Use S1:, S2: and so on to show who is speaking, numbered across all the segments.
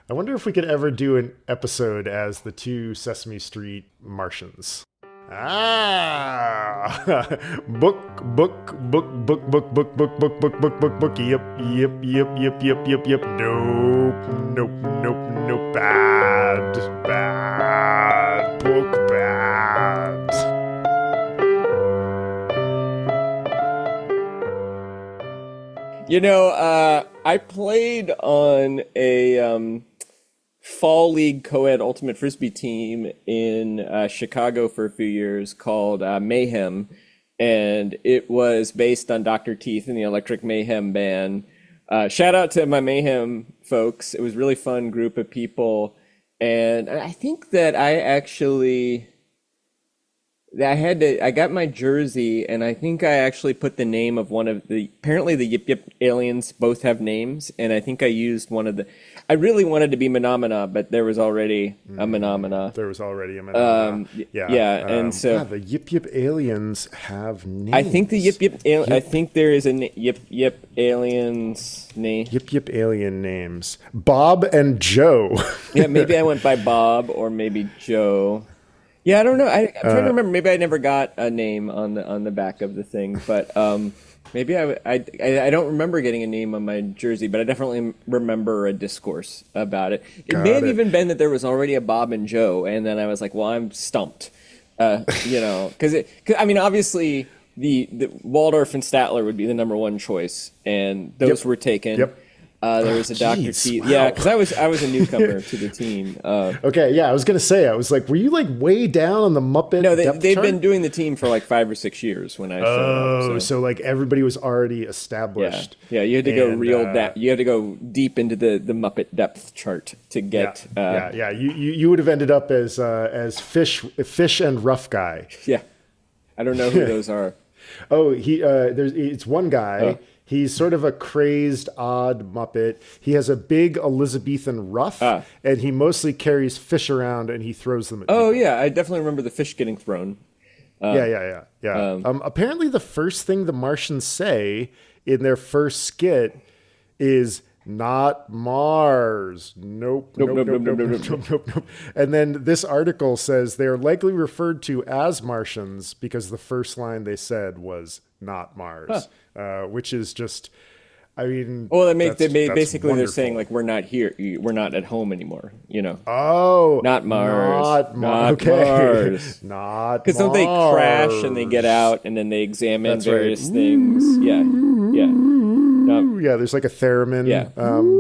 S1: I wonder if we could ever do an episode as the two Sesame Street Martians. Ah, book, book, book, book, book, book, book, book, book, book, book, book. Yep, yep, yep, yep, yep, yep, yep. Nope, nope, nope, nope. Bad, bad, book bad.
S2: I played on a fall league co-ed ultimate frisbee team in Chicago for a few years called Mayhem, and it was based on Dr. Teeth and the Electric Mayhem Band. Shout out to my Mayhem folks. It was a really fun group of people, and I think that I got my jersey, and I think I actually put the name of apparently the Yip Yip aliens both have names, and I think I used I really wanted to be Menomina, but there was already a Menomina.
S1: There was already a Menomina.
S2: Yeah, and so
S1: the Yip Yip aliens have names.
S2: I think the I think there is a Yip Yip aliens name.
S1: Yip Yip alien names. Bob and Joe.
S2: Yeah, maybe I went by Bob or maybe Joe. Yeah, I don't know. I'm trying to remember. Maybe I never got a name on the back of the thing, but maybe I don't remember getting a name on my jersey, but I definitely remember a discourse about it. It may have even been that there was already a Bob and Joe, and then I was like, well, I'm stumped, because obviously the Waldorf and Statler would be the number one choice, and those were taken.
S1: Yep.
S2: There was a Dr. T.
S1: Wow.
S2: Yeah, because I was a newcomer to the team.
S1: Okay, yeah, I was gonna say, I was like, were you like way down on the Muppet?
S2: No,
S1: depth
S2: they'd
S1: chart?
S2: been doing the team for like 5 or 6 years when I showed up.
S1: So like everybody was already established.
S2: Yeah, you had to go you had to go deep into the Muppet depth chart to get.
S1: You would have ended up as fish and rough guy.
S2: Yeah, I don't know who those are.
S1: Oh, it's one guy. Oh. He's sort of a crazed, odd Muppet. He has a big Elizabethan ruff, and he mostly carries fish around, and he throws them at people.
S2: Oh, yeah, I definitely remember the fish getting thrown.
S1: Yeah. Apparently, the first thing the Martians say in their first skit is, "Not Mars. Nope. And then this article says they're likely referred to as Martians because the first line they said was "Not Mars." Which is just, I mean,
S2: well, basically
S1: wonderful.
S2: They're saying like we're not here, we're not at home anymore,
S1: Oh,
S2: not Mars, not
S1: okay.
S2: Mars,
S1: not
S2: because don't they crash and they get out and then they examine various things? Yeah.
S1: Yeah, there's like a theremin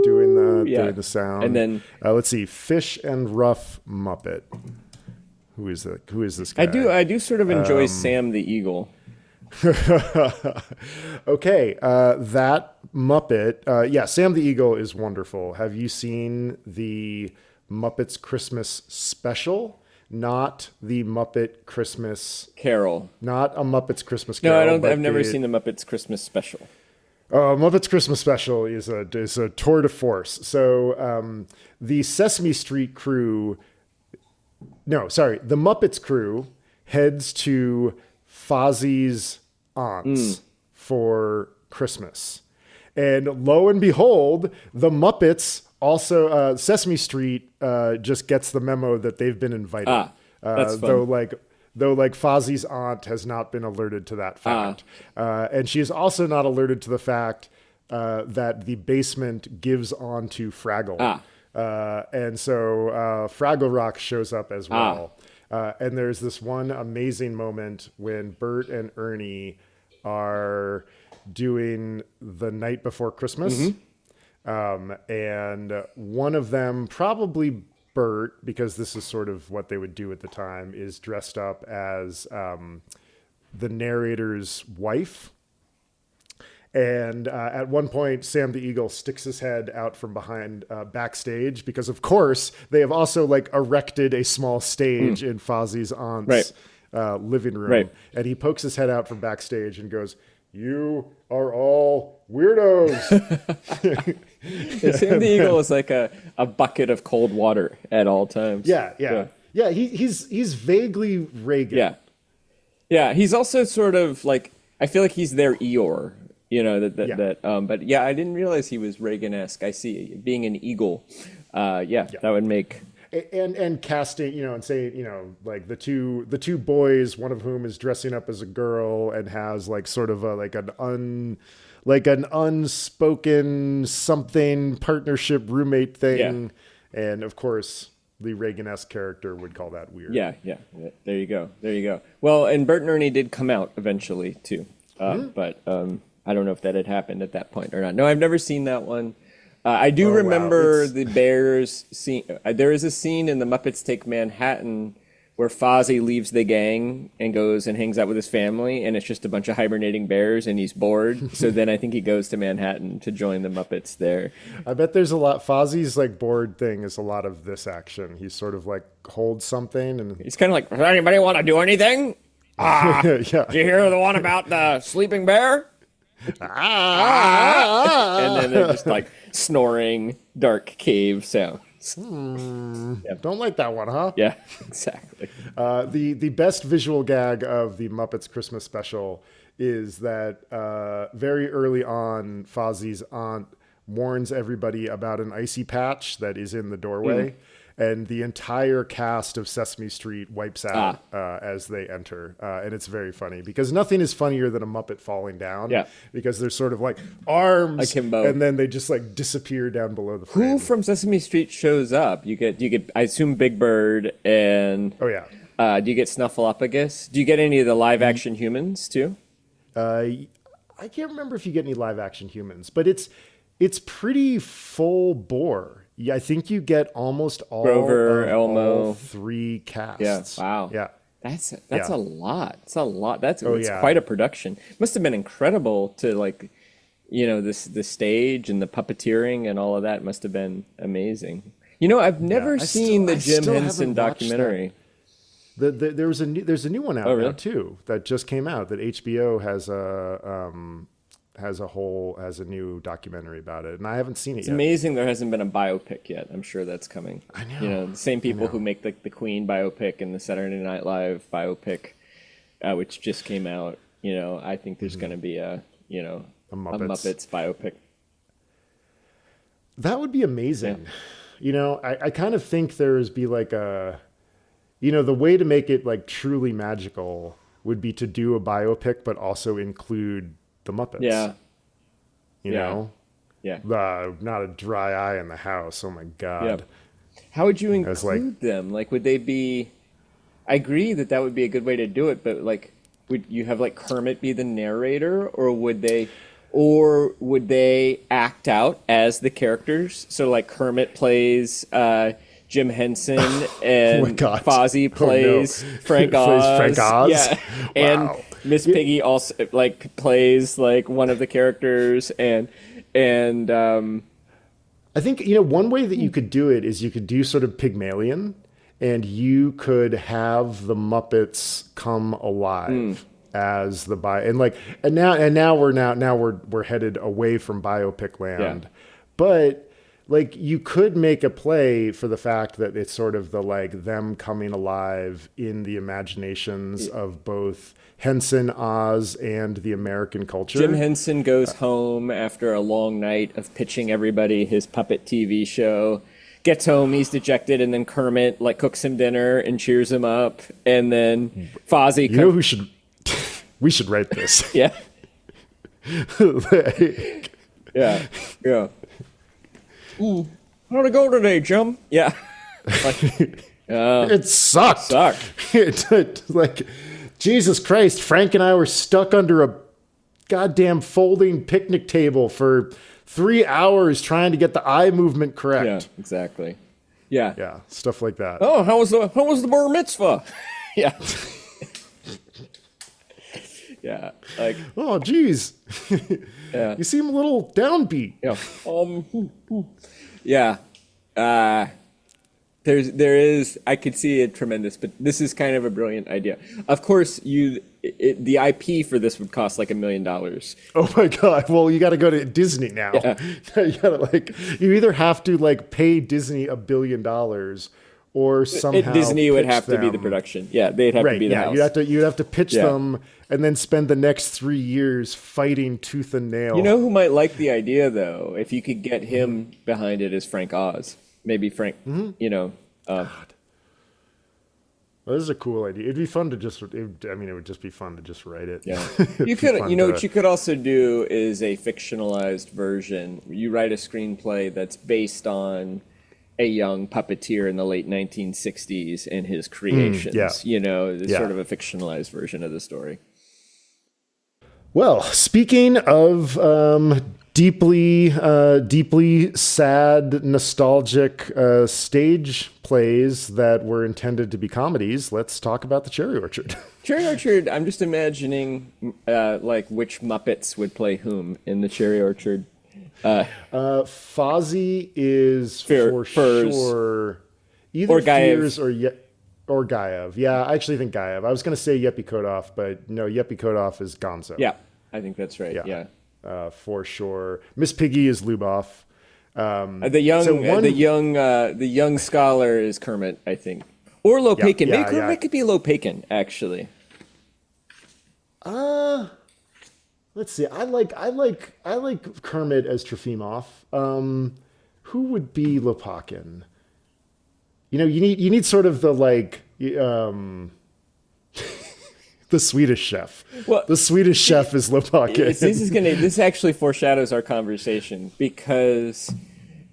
S1: doing the sound.
S2: And then
S1: let's see, Fish and Rough Muppet. Who is this guy?
S2: I do sort of enjoy Sam the Eagle.
S1: Okay, that Muppet, Sam the Eagle is wonderful. Have you seen the Muppets Christmas special? Not the Muppet Christmas
S2: Carol.
S1: Not a Muppets Christmas Carol.
S2: No, I don't. I've never seen the Muppets Christmas special.
S1: Muppets Christmas special is a tour de force. So the Sesame Street crew, the Muppets crew heads to Fozzie's aunts for Christmas. And lo and behold, the Muppets also, Sesame Street just gets the memo that they've been invited.
S2: That's fun.
S1: Though Fozzie's aunt has not been alerted to that fact. And she is also not alerted to the fact that the basement gives on to Fraggle. And so Fraggle Rock shows up as well. And there's this one amazing moment when Bert and Ernie are doing The Night Before Christmas. And one of them, probably Bert, because this is sort of what they would do at the time, is dressed up as the narrator's wife. And at one point, Sam the Eagle sticks his head out from behind backstage because, of course, they have also erected a small stage in Fozzie's aunt's living room.
S2: Right.
S1: And he pokes his head out from backstage and goes, "You are all weirdos."
S2: Sam the Eagle is like a bucket of cold water at all times.
S1: Yeah. He's vaguely Reagan.
S2: Yeah. He's also sort of like, I feel like he's their Eeyore. But I didn't realize he was Reagan-esque. I see, being an eagle. That would make.
S1: And casting, and saying, like the two boys, one of whom is dressing up as a girl and has like sort of an unspoken something partnership roommate thing, and of course the Reagan-esque character would call that weird.
S2: Yeah. There you go. Well, and Bert and Ernie did come out eventually too, but I don't know if that had happened at that point or not. No, I've never seen that one. I do remember the Bears scene. There is a scene in The Muppets Take Manhattan where Fozzie leaves the gang and goes and hangs out with his family, and it's just a bunch of hibernating bears, and he's bored. So then I think he goes to Manhattan to join the Muppets there.
S1: I bet there's a lot. Fozzie's like bored thing is a lot of this action. He's sort of like holds something, and
S2: he's kind of like, does anybody want to do anything? Did you hear the one about the sleeping bear? And then they're just like snoring dark cave sounds.
S1: Don't like that one, huh?
S2: Yeah, exactly.
S1: The best visual gag of the Muppets Christmas special is that very early on, Fozzie's aunt warns everybody about an icy patch that is in the doorway. And the entire cast of Sesame Street wipes out as they enter. And it's very funny because nothing is funnier than a Muppet falling down. Yeah. Because they're sort of like arms.
S2: Akimbo.
S1: And then they just like disappear down below the frame.
S2: Who from Sesame Street shows up? You get I assume Big Bird and...
S1: Oh, yeah.
S2: Do you get Snuffleupagus? Do you get any of the live action humans too?
S1: I can't remember if you get any live action humans, but it's pretty full bore. Yeah, I think you get almost all
S2: Grover, Elmo,
S1: all three casts.
S2: Yeah, wow.
S1: Yeah.
S2: That's a lot. It's a lot. It's quite a production. Must have been incredible to like, the stage and the puppeteering and all of that must have been amazing. I've never seen the Jim Henson documentary.
S1: There's a new one out now too that just came out that HBO has a new documentary about it, and I haven't seen it yet.
S2: It's amazing there hasn't been a biopic yet. I'm sure that's coming.
S1: I know.
S2: The same people who make the Queen biopic and the Saturday Night Live biopic, which just came out. I think there's going to be a Muppets biopic.
S1: That would be amazing. Yeah. I kind of think there's be like a, the way to make it like truly magical would be to do a biopic, but also include the Muppets.
S2: Yeah.
S1: Yeah. Not a dry eye in the house. Oh my God.
S2: Yeah. How would you include them? Like, would they be, I agree that would be a good way to do it, but like, would you have like Kermit be the narrator or would they act out as the characters? So like Kermit plays, Jim Henson and Fozzie plays Frank Oz.
S1: Frank Oz.
S2: Yeah. And Miss Piggy also like plays like one of the characters and
S1: I think one way that you could do it is you could do sort of Pygmalion and you could have the Muppets come alive as the and now we're headed away from biopic land. But like you could make a play for the fact that it's sort of the like them coming alive in the imaginations of both Henson, Oz, and the American culture.
S2: Jim Henson goes home after a long night of pitching everybody his puppet TV show. Gets home, he's dejected, and then Kermit like cooks him dinner and cheers him up, and then Fozzie.
S1: Who should? We should write this.
S2: Yeah. Yeah. How'd it go today, Jim? Yeah.
S1: It sucked. Like, Jesus Christ, Frank and I were stuck under a goddamn folding picnic table for 3 hours trying to get the eye movement correct.
S2: Yeah, exactly. Yeah.
S1: Yeah, stuff like that.
S2: Oh, how was the bar mitzvah? Yeah. Yeah, like,
S1: oh, geez.
S2: Yeah.
S1: You seem a little downbeat.
S2: Yeah. Yeah. There is, I could see it tremendous, but this is kind of a brilliant idea. Of course, the IP for this would cost like $1 million.
S1: Oh my God. Well, you got to go to Disney now.
S2: Yeah.
S1: You either have to like pay Disney $1 billion or somehow
S2: Disney would have
S1: them.
S2: to be the production. Yeah, they'd have to be the house.
S1: You'd have to pitch them and then spend the next 3 years fighting tooth and nail.
S2: You know who might like the idea though? If you could get him behind it as Frank Oz. maybe Frank, you know.
S1: Well, this is a cool idea. It'd be fun to just, I mean, it would just be fun to just write it.
S2: Yeah.
S1: It'd
S2: You
S1: be
S2: could,
S1: fun
S2: you know,
S1: to-
S2: what you could also do is a fictionalized version. You write a screenplay that's based on a young puppeteer in the late 1960s and his creations.
S1: yeah.
S2: You know, it's
S1: Yeah.
S2: sort of a fictionalized version of the story.
S1: Well, speaking of deeply sad, nostalgic stage plays that were intended to be comedies, let's talk about The Cherry Orchard.
S2: Cherry Orchard, I'm just imagining like which Muppets would play whom in the Cherry Orchard.
S1: Fozzie is for
S2: Furs.
S1: sure either
S2: Or Gaev.
S1: Fears or Gaev. Yeah, I actually think Gaev. I was going to say Yepi Kodov, but no, Yepi Kodov is Gonzo.
S2: Yeah, I think that's right. Yeah.
S1: For sure. Miss Piggy is Luboff.
S2: The young scholar is Kermit, I think, or Lopakin.
S1: Yeah,
S2: Maybe Kermit could be Lopakin, actually.
S1: Let's see. I like Kermit as Trofimov. Who would be Lopakin? You know, you need sort of the the Swedish chef.
S2: Well,
S1: the Swedish chef is Lopakin.
S2: This actually foreshadows our conversation because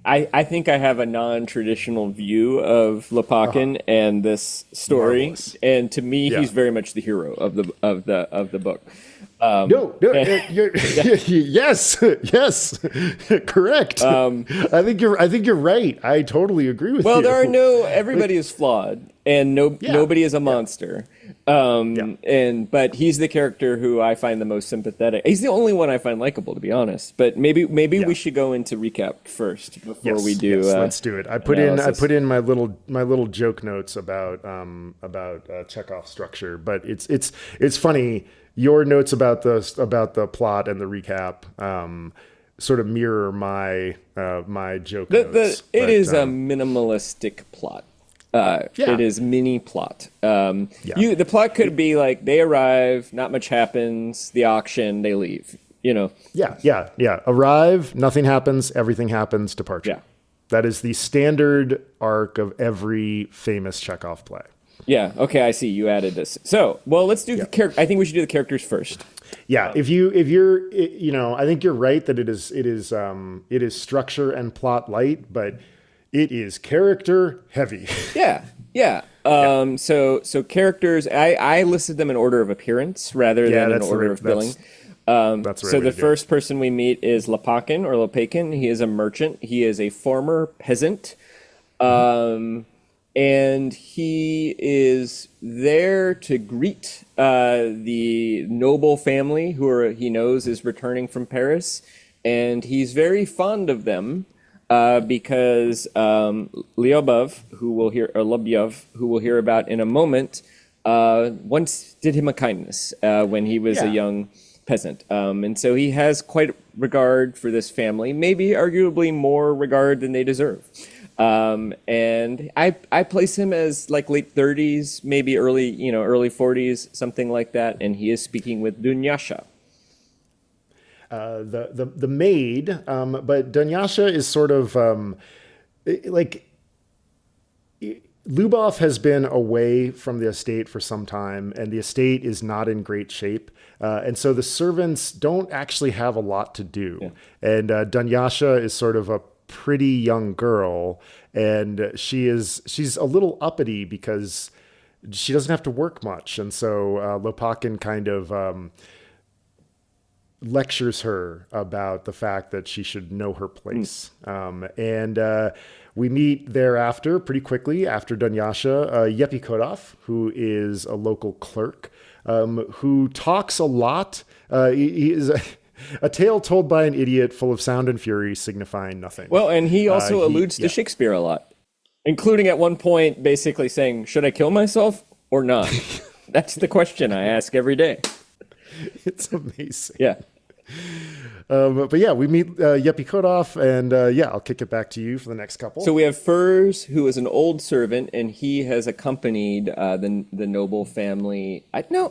S2: I think I have a non-traditional view of Lopakin and this story,
S1: Marvelous.
S2: and to me,
S1: Yeah.
S2: he's very much the hero of the book.
S1: Yes, correct. I think you're right. I totally agree with you.
S2: Well, everybody is flawed, and nobody is a monster. But he's the character who I find the most sympathetic. He's the only one I find likable, to be honest. But maybe we should go into recap first before we do.
S1: Yes, let's do it. I put in my little joke notes about Chekhov structure, but it's funny. Your notes about the plot and the recap sort of mirror my joke notes.
S2: It is a minimalistic plot. It is mini plot. The plot could be like they arrive, not much happens, the auction, they leave. You know.
S1: Yeah. Arrive, nothing happens, everything happens, departure.
S2: Yeah.
S1: That is the standard arc of every famous Chekhov play.
S2: Yeah. Okay. I see. You added this. So, well, let's do the character. I think we should do the characters first.
S1: Yeah. If you're, I think you're right that it is structure and plot light, but it is character heavy.
S2: Yeah. So characters. I listed them in order of appearance rather than in order of billing.
S1: That's right.
S2: So the first person we meet is Lopakin or Lopakin. He is a merchant. He is a former peasant. And he is there to greet the noble family he knows is returning from Paris. And he's very fond of them because Lyubov, who we'll hear about in a moment, once did him a kindness when he was a young peasant. And so he has quite regard for this family, maybe arguably more regard than they deserve. And I place him as like late 30s, maybe early 40s, something like that. And he is speaking with Dunyasha.
S1: The maid, but Dunyasha is sort of Lubov has been away from the estate for some time, and the estate is not in great shape. And so the servants don't actually have a lot to do. Yeah. And Dunyasha is sort of a pretty young girl, and she's a little uppity because she doesn't have to work much. And so Lopakin kind of lectures her about the fact that she should know her place. And we meet thereafter, pretty quickly, after Dunyasha, Yepi Kodov, who is a local clerk, who talks a lot. He is a tale told by an idiot, full of sound and fury, signifying nothing.
S2: Well, and he also alludes to Shakespeare a lot, including at one point basically saying, should I kill myself or not? That's the question I ask every day.
S1: It's amazing.
S2: Yeah.
S1: But yeah, we meet Yepi Kodov, and I'll kick it back to you for the next couple.
S2: So we have Furs, who is an old servant, and he has accompanied the noble family.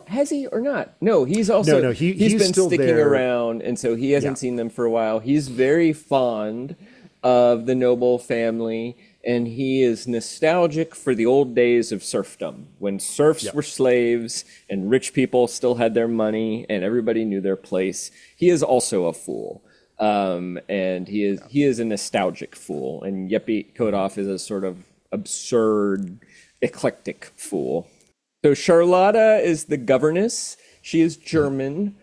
S2: Has he or not? No, he's also he's been
S1: still
S2: sticking
S1: there.
S2: around, and so he hasn't seen them for a while. He's very fond of the noble family. and he is nostalgic for the old days of serfdom, when serfs were slaves and rich people still had their money and everybody knew their place. He is also a fool. And he is a nostalgic fool, and Yepi Kodov is a sort of absurd, eclectic fool. So Charlotta is the governess. She is German.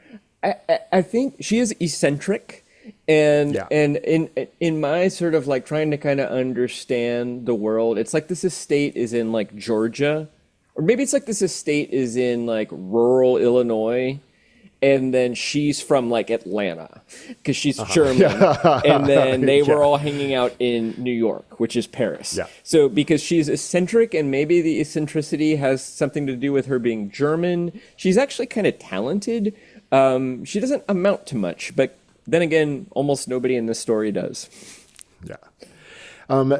S2: I think she is eccentric, and in my sort of like trying to kind of understand the world, it's like this estate is in like Georgia, or maybe it's like this estate is in like rural Illinois. And then she's from like Atlanta because she's German. And then they were all hanging out in New York, which is Paris. So because she's eccentric, and maybe the eccentricity has something to do with her being German, she's actually kind of talented. She doesn't amount to much, but then again, almost nobody in this story does.
S1: Yeah.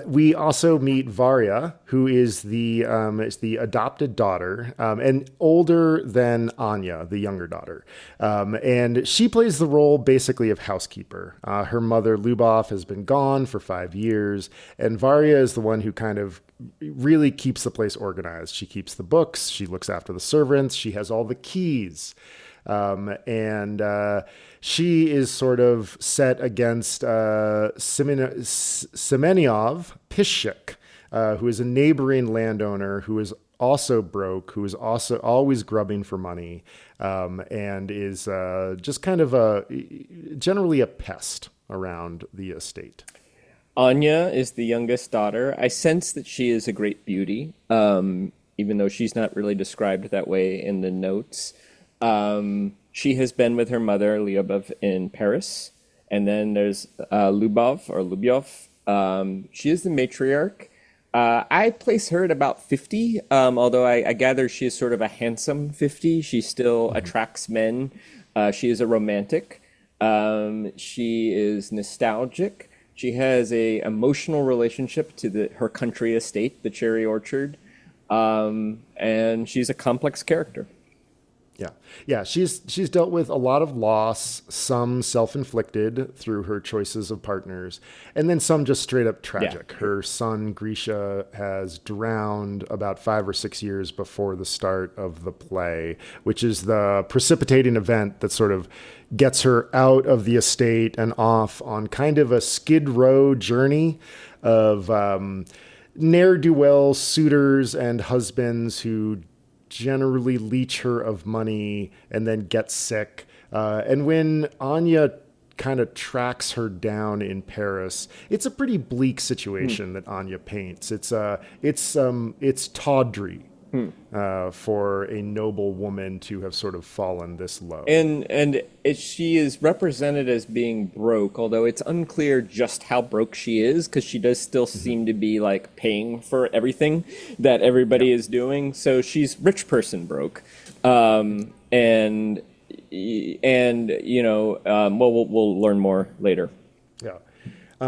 S1: We also meet Varya, who is the adopted daughter, and older than Anya, the younger daughter. And she plays the role basically of housekeeper. Her mother, Lubov, has been gone for 5 years, and Varya is the one who kind of really keeps the place organized. She keeps the books, she looks after the servants, she has all the keys. And she is sort of set against Semenyov Pishik, who is a neighboring landowner who is also broke, who is also always grubbing for money, and is just kind of generally a pest around the estate.
S2: Anya is the youngest daughter. I sense that she is a great beauty, even though she's not really described that way in the notes. She has been with her mother, Lyubov, in Paris. And then there's Lubyov. She is the matriarch. I place her at about 50, although I gather she is sort of a handsome 50. She still attracts men. She is a romantic. She is nostalgic. She has a emotional relationship to her country estate, the cherry orchard. And she's a complex character.
S1: Yeah. She's dealt with a lot of loss, some self-inflicted through her choices of partners, and then some just straight up tragic. Her son Grisha has drowned about 5 or 6 years before the start of the play, which is the precipitating event that sort of gets her out of the estate and off on kind of a Skid Row journey of ne'er-do-well suitors and husbands who generally leech her of money and then get sick. And when Anya kind of tracks her down in Paris, it's a pretty bleak situation that Anya paints. It's tawdry for a noble woman to have sort of fallen this low.
S2: And she is represented as being broke, although it's unclear just how broke she is, because she does still seem to be like paying for everything that everybody is doing. So she's rich person broke, and you know, we'll learn more later.
S1: Yeah.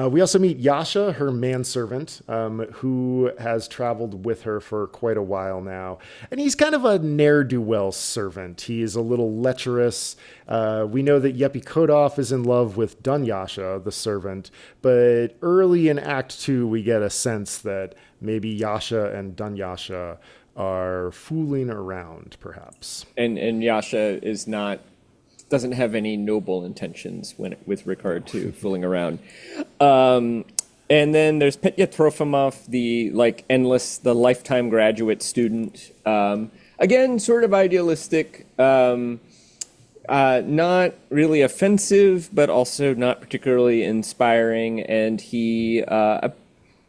S1: We also meet Yasha, her manservant, who has traveled with her for quite a while now. And he's kind of a ne'er-do-well servant. He is a little lecherous. We know that Yepi Kodov is in love with Dunyasha, the servant. But early in Act 2, we get a sense that maybe Yasha and Dunyasha are fooling around, perhaps.
S2: And Yasha doesn't have any noble intentions with regard to fooling around. And then there's Petya Trofimov, the lifetime graduate student. Again, sort of idealistic, not really offensive, but also not particularly inspiring. And he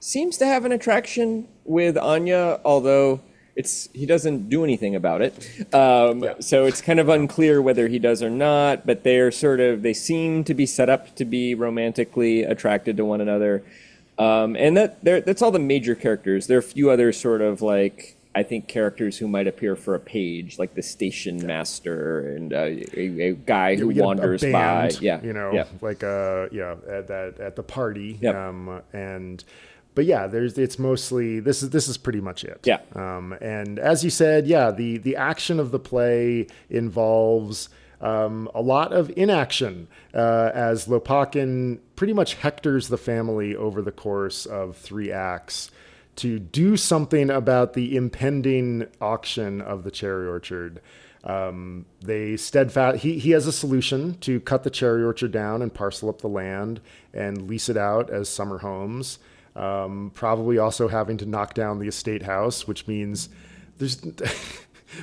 S2: seems to have an attraction with Anya, although he doesn't do anything about it. So it's kind of unclear whether he does or not, but they seem to be set up to be romantically attracted to one another. And that's all the major characters. There are a few other sort of like, I think, characters who might appear for a page, like the station master and a guy who wanders by.
S1: At the party. But yeah, it's mostly this is pretty much it. And as you said, the action of the play involves A lot of inaction as Lopakin pretty much hectors the family over the course of 3 acts to do something about the impending auction of the cherry orchard. They steadfast. He has a solution to cut the cherry orchard down and parcel up the land and lease it out as summer homes. Probably also having to knock down the estate house, which means there's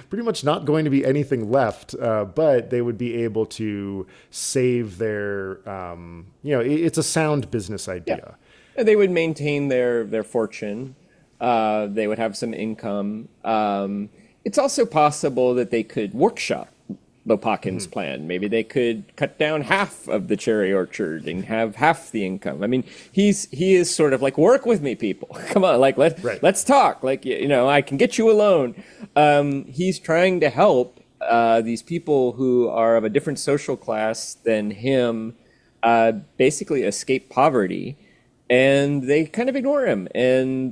S1: pretty much not going to be anything left. But they would be able to save their. It's a sound business idea.
S2: Yeah. They would maintain their fortune. They would have some income. It's also possible that they could workshop Lopakin's plan. Maybe they could cut down half of the cherry orchard and have half the income. I mean, he is sort of like, work with me, people. Come on, like let's talk. Like, I can get you a loan. He's trying to help these people who are of a different social class than him, basically escape poverty, and they kind of ignore him. And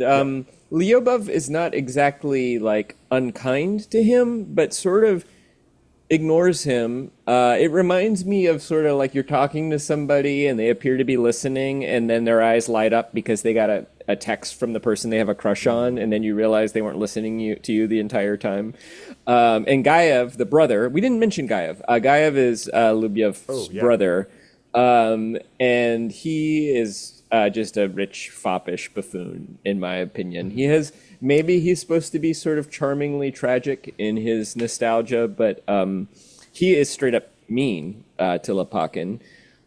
S2: Lyubov is not exactly like unkind to him, but sort of ignores him. It reminds me of sort of like you're talking to somebody and they appear to be listening, and then their eyes light up because they got a text from the person they have a crush on, and then you realize they weren't listening to you the entire time. And Gaev, the brother, we didn't mention Gaev. Gaev is Lyubyev's brother, and he is just a rich, foppish buffoon, in my opinion. Maybe he's supposed to be sort of charmingly tragic in his nostalgia, but he is straight up mean to Lopakin.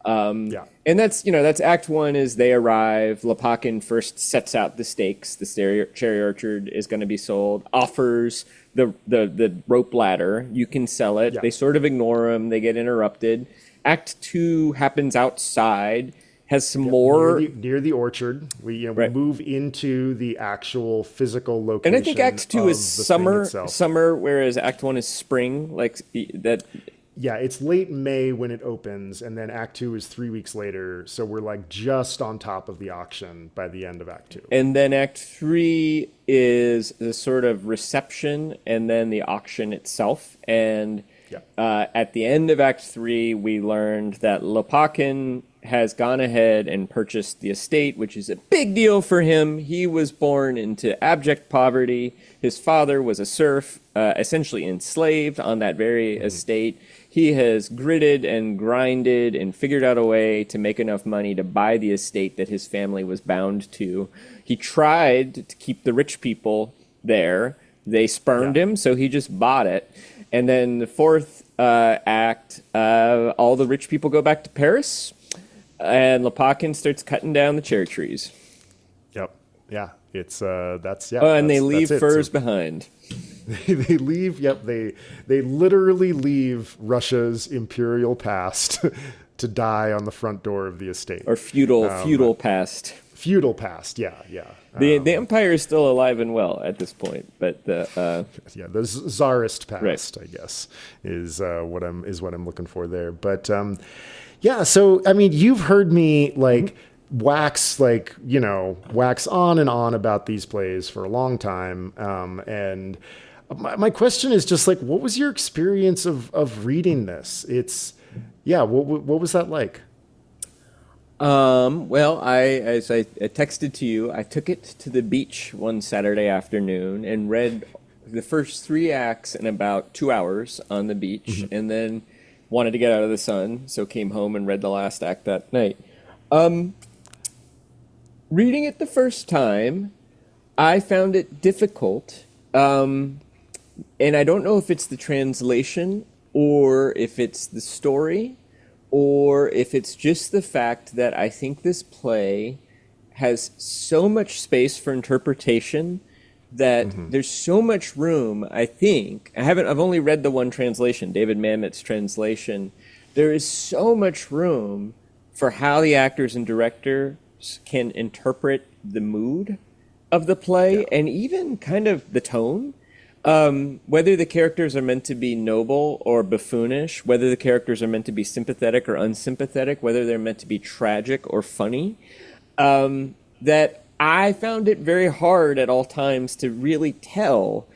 S2: And that's Act 1 is they arrive. Lopakin first sets out the stakes. The cherry orchard is going to be sold, offers the rope ladder. You can sell it. Yeah. They sort of ignore him. They get interrupted. Act 2 happens outside. Has some more
S1: near the orchard. We move into the actual physical location.
S2: And I think Act 2 is summer, whereas Act 1 is spring. Like that.
S1: Yeah, it's late May when it opens, and then Act 2 is 3 weeks later. So we're like just on top of the auction by the end of Act 2.
S2: And then Act 3 is the sort of reception, and then the auction itself. And at the end of Act 3, we learned that Lopakin has gone ahead and purchased the estate, which is a big deal for him. He was born into abject poverty. His father was a serf, essentially enslaved on that very estate. He has gritted and grinded and figured out a way to make enough money to buy the estate that his family was bound to. He tried to keep the rich people there. They spurned him, so he just bought it. And then the fourth act, all the rich people go back to Paris, and Lopakin starts cutting down the cherry trees.
S1: Yep. Yeah. It's
S2: and they leave furs behind.
S1: They leave. Yep. They literally leave Russia's imperial past to die on the front door of the estate.
S2: Or feudal past.
S1: Feudal past. Yeah. Yeah.
S2: The empire is still alive and well at this point, but the
S1: czarist past, I guess, is what I'm looking for there. But so I mean, you've heard me wax on and on about these plays for a long time, and my question is just like, what was your experience of reading this? What was that like?
S2: Well, as I texted to you, I took it to the beach one Saturday afternoon and read the first 3 acts in about 2 hours on the beach, and then wanted to get out of the sun, so came home and read the last act that night. Reading it the first time, I found it difficult, and I don't know if it's the translation or if it's the story, or if it's just the fact that I think this play has so much space for interpretation that there's so much room, I think. I've only read the one translation, David Mamet's translation. There is so much room for how the actors and directors can interpret the mood of the play and even kind of the tone. Whether the characters are meant to be noble or buffoonish, whether the characters are meant to be sympathetic or unsympathetic, whether they're meant to be tragic or funny, that I found it very hard at all times to really tell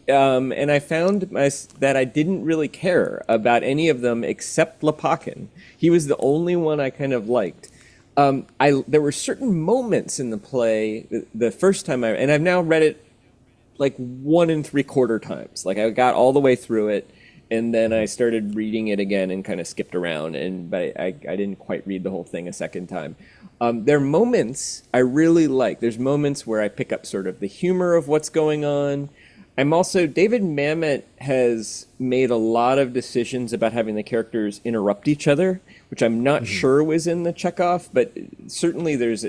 S2: And I found that I didn't really care about any of them except Lepakin. He was the only one I kind of liked. There were certain moments in the play the first time and I've now read it like 1 3/4 times. Like I got all the way through it, and then I started reading it again and kind of skipped around. But I didn't quite read the whole thing a second time. There are moments I really like. There's moments where I pick up sort of the humor of what's going on. David Mamet has made a lot of decisions about having the characters interrupt each other, which I'm not sure was in the Chekhov, but certainly there's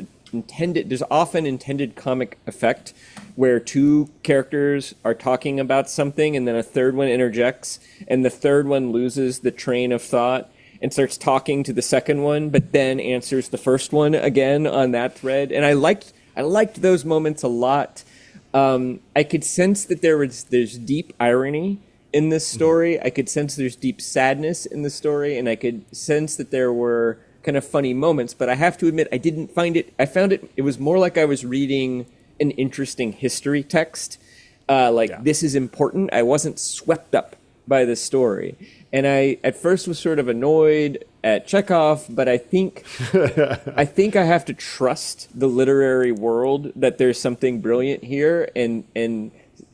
S2: often intended comic effect where two characters are talking about something and then a third one interjects and the third one loses the train of thought and starts talking to the second one, but then answers the first one again on that thread. And I liked those moments a lot. I could sense that there's deep irony in this story. I could sense there's deep sadness in the story, and I could sense that there were kind of funny moments. But I have to admit, I didn't find it. I found it. It was more like I was reading an interesting history text. This is important. I wasn't swept up by the story, and I at first was sort of annoyed at Chekhov, but I think I have to trust the literary world that there's something brilliant here, and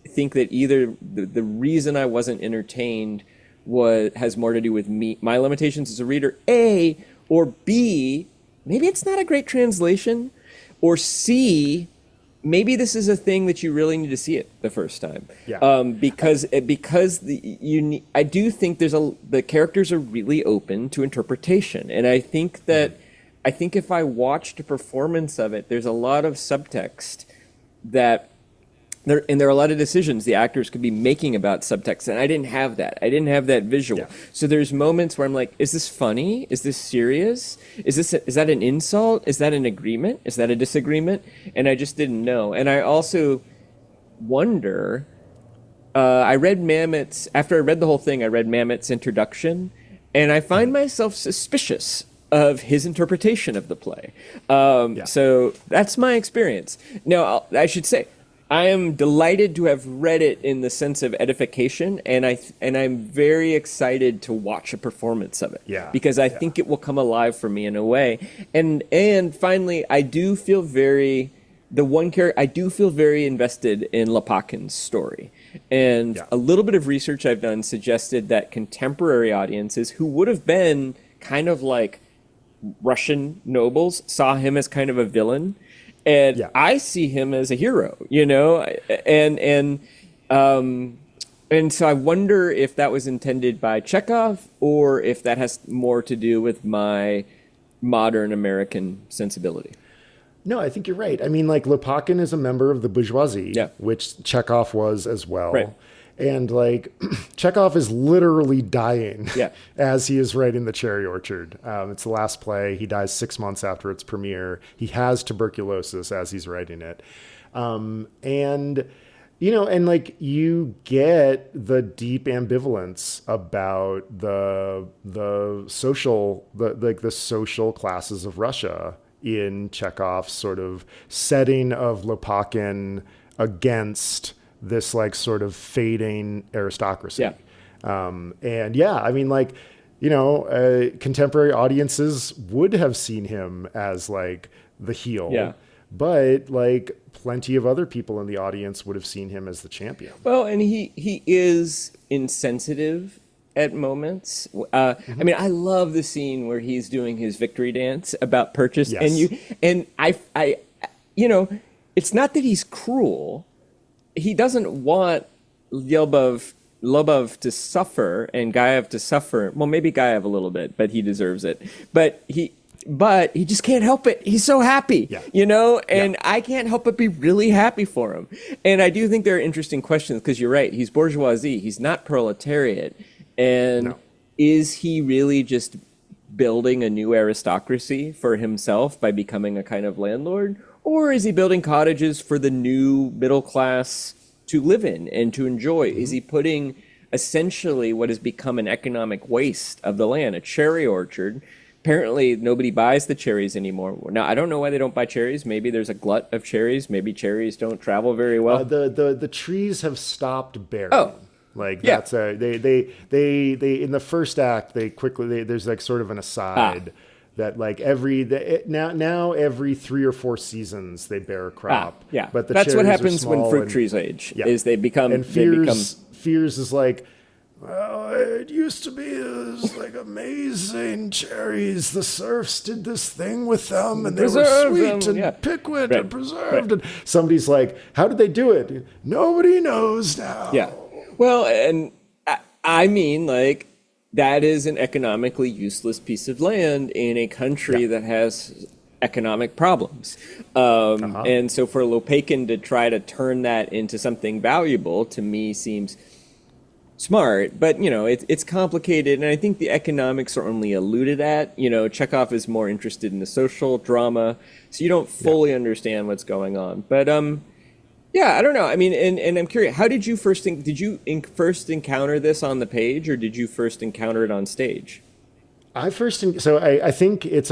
S2: think that either the reason I wasn't entertained has more to do with my limitations as a reader, A, or B, maybe it's not a great translation, or C, maybe this is a thing that you really need to see it the first time.
S1: Yeah.
S2: Because I do think the characters are really open to interpretation, and I think if I watched a performance of it, there's a lot of subtext there are a lot of decisions the actors could be making about subtext, and I didn't have that. I didn't have that visual. Yeah. So there's moments where I'm like, is this funny? Is this serious? Is that an insult? Is that an agreement? Is that a disagreement? And I just didn't know. And I also wonder, after I read the whole thing, I read Mamet's introduction, and I find myself suspicious of his interpretation of the play. So that's my experience. Now, I should say, I am delighted to have read it in the sense of edification, and I'm very excited to watch a performance of it.
S1: Yeah.
S2: Because I think it will come alive for me in a way. And finally, I do feel very invested in Lepakin's story. And a little bit of research I've done suggested that contemporary audiences who would have been kind of like Russian nobles saw him as kind of a villain. And I see him as a hero, and so I wonder if that was intended by Chekhov or if that has more to do with my modern American sensibility.
S1: No, I think you're right. I mean, like, Lepakin is a member of the bourgeoisie, which Chekhov was as well.
S2: Right.
S1: And, like, Chekhov is literally dying as he is writing The Cherry Orchard. It's the last play. He dies 6 months after its premiere. He has tuberculosis as he's writing it. And you get the deep ambivalence about the social classes of Russia in Chekhov's sort of setting of Lepakin against this like sort of fading aristocracy. Contemporary audiences would have seen him as like the heel, but like plenty of other people in the audience would have seen him as the champion.
S2: Well, and he is insensitive at moments. I mean, I love the scene where he's doing his victory dance about purchase, and I it's not that he's cruel. He doesn't want Lobov to suffer and Gaev to suffer. Well, maybe Gaev a little bit, but he deserves it. But he just can't help it. He's so happy, and I can't help but be really happy for him. And I do think there are interesting questions because you're right. He's bourgeoisie. He's not proletariat. And is he really just building a new aristocracy for himself by becoming a kind of landlord? Or is he building cottages for the new middle class to live in and to enjoy? Is he putting essentially what has become an economic waste of the land, a cherry orchard, apparently nobody buys the cherries anymore. Now, I don't know why they don't buy cherries. Maybe there's a glut of cherries. Maybe cherries don't travel very well.
S1: The trees have stopped bearing.
S2: Oh,
S1: like
S2: yeah.
S1: that's they in the first act there's like sort of an aside that like now every 3 or 4 seasons they bear a crop.
S2: Yeah,
S1: but
S2: that's what happens when fruit trees age.
S1: Yeah.
S2: Is they become
S1: Fears is like, well, it used to be this like amazing cherries. The serfs did this thing with them, and they were sweet and piquant and preserved. And somebody's like, how did they do it? Nobody knows now.
S2: Yeah. Well, and I mean, like, that is an economically useless piece of land in a country that has economic problems. And so for Lopakin to try to turn that into something valuable, to me, seems smart, but it's complicated, and I think the economics are only alluded at. Chekhov is more interested in the social drama, so you don't fully understand what's going on. But I don't know. I mean, and I'm curious, how did you first encounter this on the page, or did you first encounter it on stage?
S1: I think it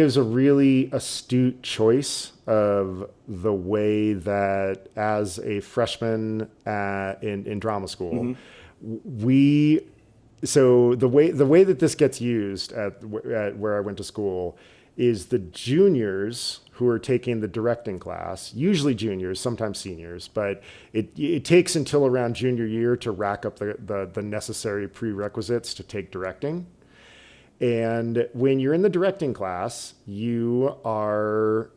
S1: was a really astute choice of the way that, as a freshman in drama school, the way that this gets used at where I went to school is the juniors who are taking the directing class, usually juniors, sometimes seniors, but it takes until around junior year to rack up the necessary prerequisites to take directing. And when you're in the directing class, your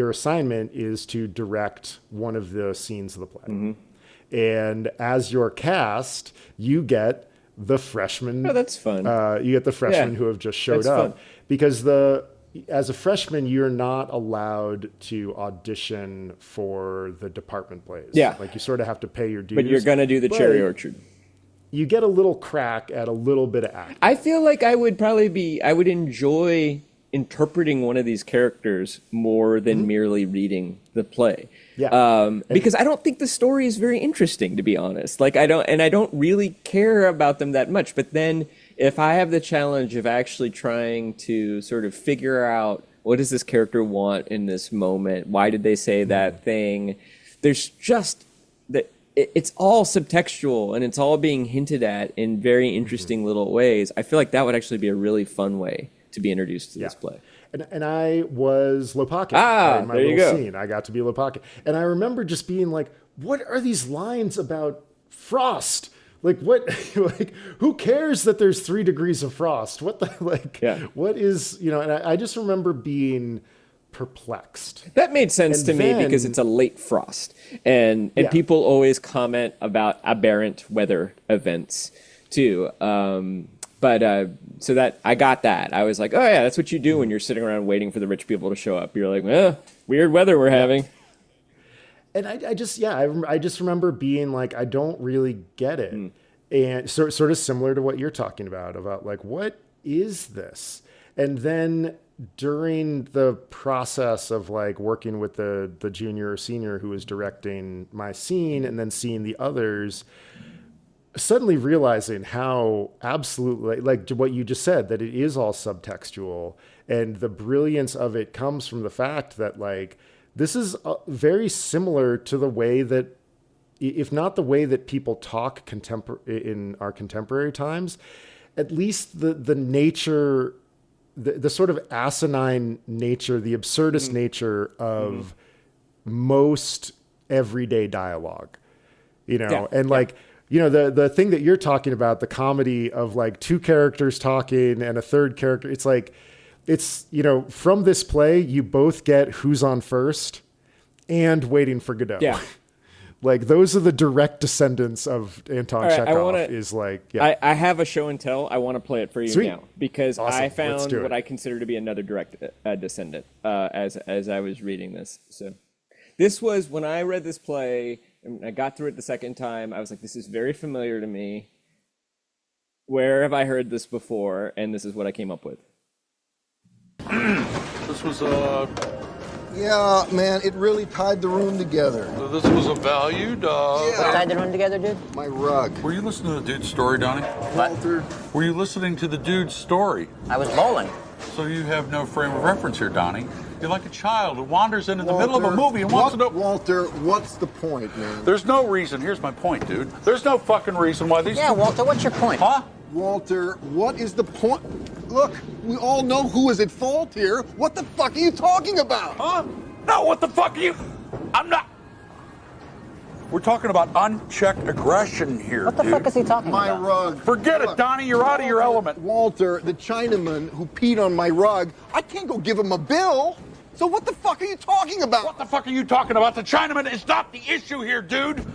S1: assignment is to direct one of the scenes of the play. And as your cast, you get the freshmen.
S2: Oh, that's fun.
S1: You get the freshmen who have just showed up. Fun. Because as a freshman, you're not allowed to audition for the department plays.
S2: Yeah.
S1: Like, you sort of have to pay your dues.
S2: But you're going to do the Cherry Orchard.
S1: You get a little crack at a little bit of acting.
S2: I feel like I would enjoy interpreting one of these characters more than merely reading the play.
S1: Yeah.
S2: Because I don't think the story is very interesting, to be honest. Like, I don't really care about them that much. But then if I have the challenge of actually trying to sort of figure out, what does this character want in this moment? Why did they say that thing? There's just that. It's all subtextual, and it's all being hinted at in very interesting little ways. I feel like that would actually be a really fun way to be introduced to this play.
S1: And I was Lopakin in my little scene. I got to be Lopakin. And I remember just being like, what are these lines about frost? Like, what, like, who cares that there's 3 degrees of frost? What what is, and I just remember being perplexed.
S2: That made sense to me because it's a late frost, and people always comment about aberrant weather events too. So that I got that. I was like, oh yeah, that's what you do when you're sitting around waiting for the rich people to show up. You're like, weird weather we're having.
S1: And I just remember being like, I don't really get it. And sort of similar to what you're talking about like, what is this? And then during the process of like working with the junior or senior who was directing my scene and then seeing the others, suddenly realizing how absolutely, like what you just said, that it is all subtextual, and the brilliance of it comes from the fact that like, this is very similar to the way that, if not the way that people talk in our contemporary times, at least the nature, the sort of asinine nature, the absurdist nature of most everyday dialogue, the thing that you're talking about, the comedy of like 2 characters talking and a third character, it's like, from this play, you both get Who's on First and Waiting for Godot.
S2: Yeah.
S1: Like, those are the direct descendants of Anton Chekhov.
S2: I have a show and tell. I want to play it for you now because I found what I consider to be another direct descendant as I was reading this. So this was when I read this play and I got through it the second time. I was like, this is very familiar to me. Where have I heard this before? And this is what I came up with.
S3: This was Yeah, man, it really tied the room together.
S4: So this was a valued,
S5: What tied the room together, dude?
S3: My rug.
S4: Were you listening to the dude's story, Donnie?
S3: Walter.
S4: Were you listening to the dude's story?
S5: I was bowling.
S4: So you have no frame of reference here, Donnie. You're like a child who wanders in the middle of a movie and wants to know...
S3: Walter, what's the point, man?
S4: There's no reason. Here's my point, dude. There's no fucking reason why these...
S5: Yeah, Walter, what's your point?
S4: Huh?
S3: Walter, what is the point? Look, we all know who is at fault here. What the fuck are you talking about?
S4: Huh? No, what the fuck are you... I'm not... We're talking about unchecked aggression here,
S5: What the fuck is he talking
S3: My
S5: about?
S3: rug.
S4: Forget it, Donnie. You're out of your element.
S3: Walter, the Chinaman who peed on my rug, I can't go give him a bill. So what the fuck are you talking about?
S4: What the fuck are you talking about? The Chinaman is not the issue here, dude.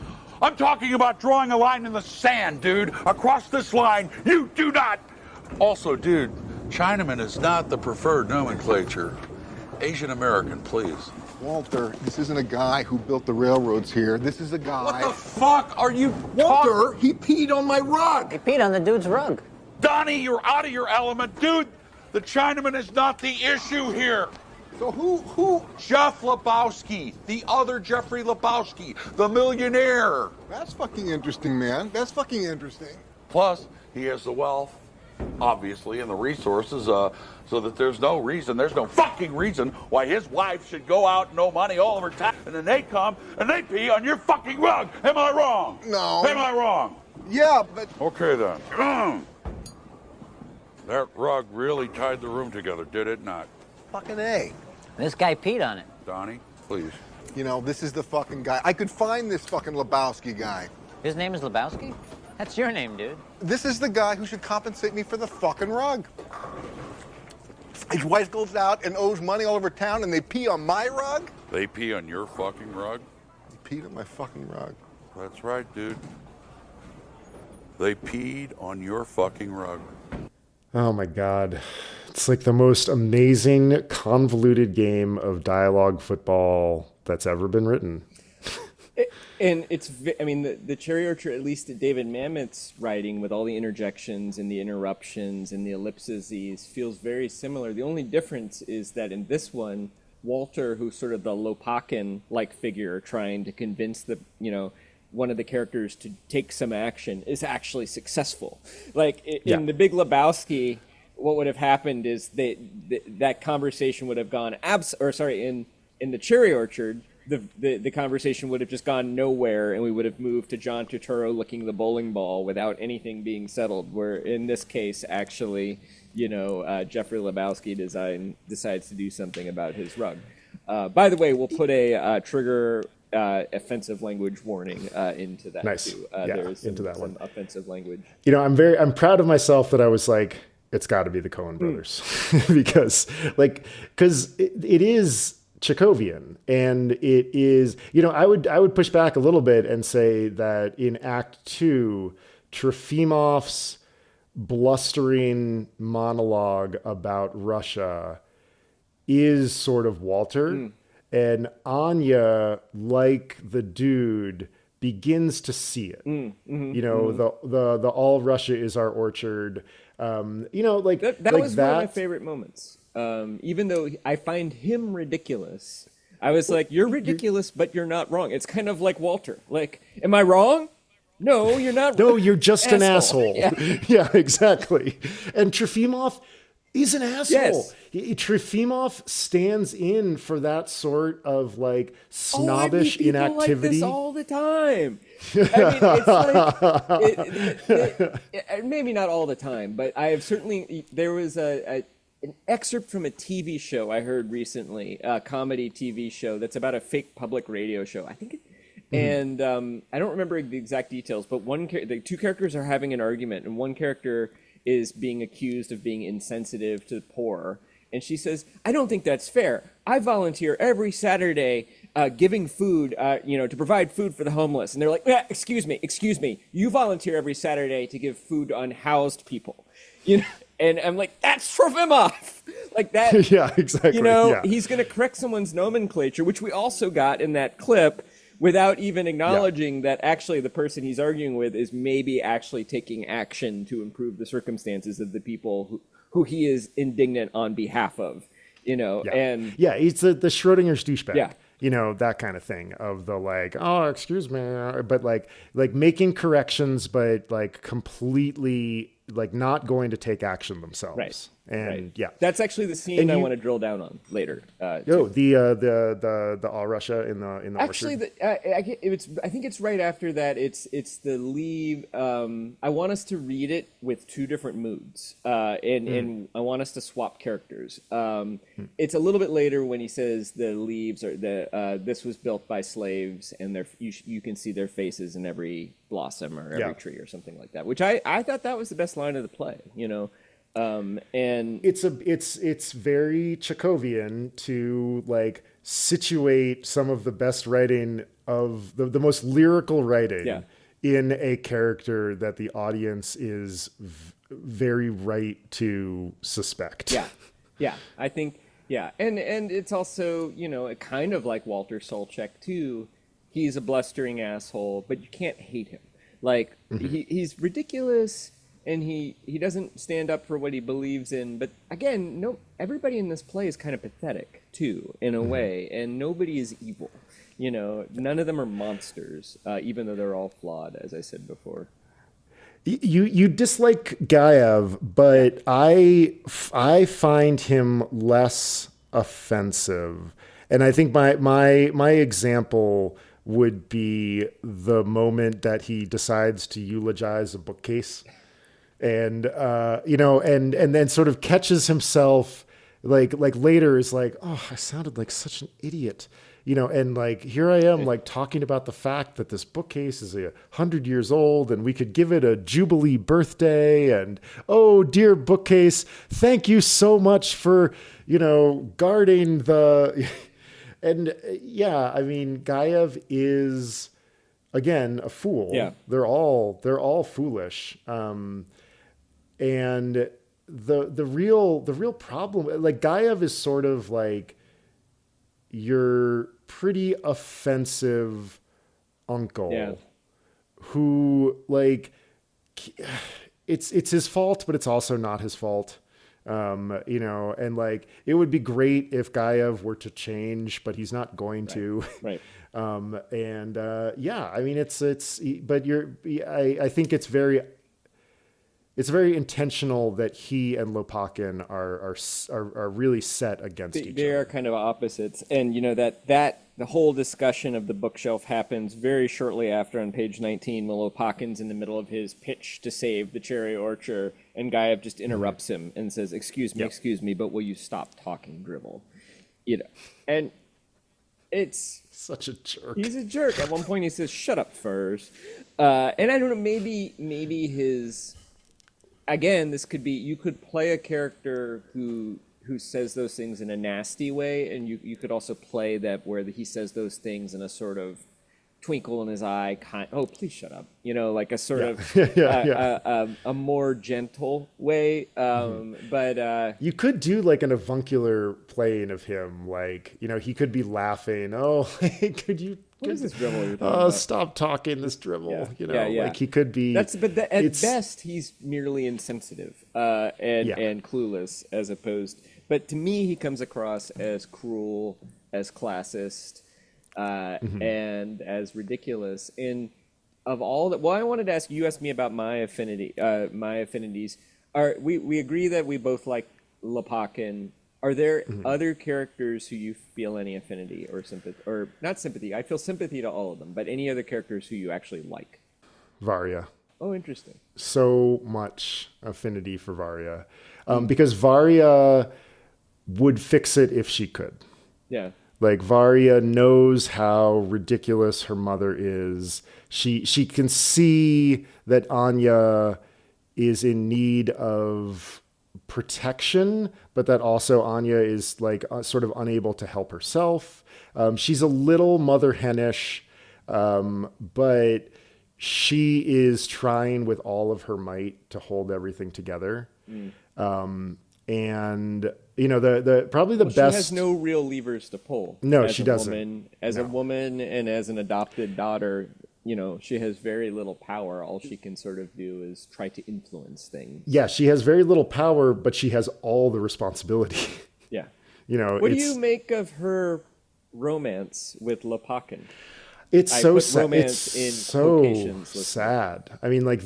S4: I'm talking about drawing a line in the sand, dude. Across this line, you do not. Also, dude, Chinaman is not the preferred nomenclature. Asian American, please.
S3: Walter, this isn't a guy who built the railroads here. This is a guy...
S4: What the fuck are you
S3: Walter, he peed on my rug.
S5: He peed on the dude's rug.
S4: Donnie, you're out of your element. Dude, the Chinaman is not the issue here.
S3: So who?
S4: Jeff Lebowski, the other Jeffrey Lebowski, the millionaire.
S3: That's fucking interesting, man. That's fucking interesting.
S4: Plus, he has the wealth, obviously, and the resources, so that there's no fucking reason why his wife should go out and owe money all of her time, and then they come and they pee on your fucking rug. Am I wrong?
S3: No.
S4: Am I wrong?
S3: Yeah, but...
S4: Okay, then. That rug really tied the room together, did it not?
S3: Fucking A.
S5: This guy peed on it.
S4: Donnie, please.
S3: You know, this is the fucking guy. I could find this fucking Lebowski guy.
S5: His name is Lebowski? That's your name, dude.
S3: This is the guy who should compensate me for the fucking rug. His wife goes out and owes money all over town and they pee on my rug?
S4: They pee on your fucking rug?
S3: They peed on my fucking rug.
S4: That's right, dude. They peed on your fucking rug.
S1: Oh my God. It's like the most amazing, convoluted game of dialogue football that's ever been written.
S2: And it's, I mean, the Cherry Orchard, at least David Mamet's writing with all the interjections and the interruptions and the ellipses, feels very similar. The only difference is that in this one, Walter, who's sort of the Lopakin-like figure trying to convince one of the characters to take some action, is actually successful. Like in The Big Lebowski, what would have happened is that conversation would have gone in the Cherry Orchard, the conversation would have just gone nowhere, and we would have moved to John Turturro licking the bowling ball without anything being settled. Where in this case, actually, Jeffrey Lebowski decides to do something about his rug. By the way, we'll put a trigger offensive language warning into that too. There's some offensive language.
S1: I'm proud of myself that I was like, it's got to be the Coen brothers because it is Chekhovian, and it is, I would push back a little bit and say that in Act 2, Trofimov's blustering monologue about Russia is sort of Walter, and Anya, like the dude, begins to see it. The all Russia is our orchard. That
S2: was one of my favorite moments. Even though I find him ridiculous, I was like, you're ridiculous, but you're not wrong. It's kind of like Walter. Like, am I wrong? No, you're not.
S1: No, you're just an asshole.
S2: Yeah.
S1: Yeah, exactly. And Trofimov is an asshole.
S2: Yes.
S1: Trofimov stands in for that sort of like snobbish inactivity.
S2: Like this all the time. I mean, it's like maybe not all the time, but I have certainly. There was an excerpt from a TV show I heard recently, a comedy TV show that's about a fake public radio show. I think and I don't remember the exact details, but the two characters are having an argument, and one character is being accused of being insensitive to the poor. And she says, I don't think that's fair. I volunteer every Saturday giving food, to provide food for the homeless. And they're like, excuse me. You volunteer every Saturday to give food to unhoused people. And I'm like, that's Trofimov. Like that.
S1: Yeah, exactly.
S2: He's going to correct someone's nomenclature, which we also got in that clip, without even acknowledging that actually the person he's arguing with is maybe actually taking action to improve the circumstances of the people who he is indignant on behalf of. and
S1: it's the Schrodinger's douchebag.
S2: Yeah.
S1: That kind of thing of the like, oh, excuse me, but like making corrections, but like completely like not going to take action themselves.
S2: Right.
S1: And
S2: that's actually the scene I want to drill down on later.
S1: The All Russia in the
S2: actually,
S1: orchard.
S2: I think it's right after that. It's the leave. I want us to read it with two different moods, and I want us to swap characters. It's a little bit later when he says the leaves are this was built by slaves, and you can see their faces in every blossom or every tree or something like that. Which I thought that was the best line of the play. And
S1: it's very Chekhovian to like situate some of the best writing of the most lyrical writing in a character that the audience is very right to suspect.
S2: I think and it's also kind of like Walter Solchek too. He's a blustering asshole, but you can't hate him. Like he's ridiculous. And he doesn't stand up for what he believes in. But again, everybody in this play is kind of pathetic, too, in a way. And nobody is evil. None of them are monsters, even though they're all flawed, as I said before.
S1: You dislike Gaev, but I find him less offensive. And I think my example would be the moment that he decides to eulogize a bookcase. And and then sort of catches himself like later is like, oh, I sounded like such an idiot, and like here I am like talking about the fact that this bookcase is 100 years old and we could give it a Jubilee birthday, and oh dear bookcase, thank you so much for guarding the and I mean Gaev is again a fool. They're all foolish. And the real problem, like Gaev is sort of like your pretty offensive uncle who like it's his fault, but it's also not his fault. And like it would be great if Gaev were to change, but he's not going to.
S2: Right.
S1: I mean I think it's very intentional that he and Lopakin are really set against each other.
S2: They are kind of opposites, and that the whole discussion of the bookshelf happens very shortly after on page 19, when Lopakin's in the middle of his pitch to save the cherry orchard, and Gaev just interrupts him and says, "Excuse me, but will you stop talking dribble?" And it's
S1: such a jerk.
S2: He's a jerk. At one point, he says, "Shut up, Furs," and I don't know, maybe his. Again, this could be, you could play a character who says those things in a nasty way, and you could also play that where he says those things in a sort of twinkle in his eye, oh, please shut up, like a sort of a more gentle way. But
S1: you could do like an avuncular playing of him, like he could be laughing. Oh, could you?
S2: What is this dribble you're talking about?
S1: Stop talking this dribble.
S2: Like
S1: he could be.
S2: At best, he's merely insensitive and clueless, as opposed. But to me, he comes across as cruel, as classist, and as ridiculous. And of all that, I wanted to ask you. You asked me about my affinities. We agree that we both like Lopakin. Are there other characters who you feel any affinity or sympathy, or not sympathy? I feel sympathy to all of them, but any other characters who you actually like?
S1: Varya.
S2: Oh, interesting.
S1: So much affinity for Varya, because Varya would fix it if she could.
S2: Yeah.
S1: Like Varya knows how ridiculous her mother is. She can see that Anya is in need of protection, but that also Anya is like sort of unable to help herself. She's a little mother henish, but she is trying with all of her might to hold everything together. And the probably the best.
S2: She has no real levers to pull.
S1: No, she doesn't.
S2: As a woman and as an adopted daughter, she has very little power. All she can sort of do is try to influence things.
S1: Yeah, she has very little power, but she has all the responsibility.
S2: Yeah. What do you make of her romance with Lopakin?
S1: It's
S2: I
S1: so
S2: put
S1: sad.
S2: romance
S1: It's
S2: in
S1: so
S2: quotations, listener.
S1: sad. I mean, like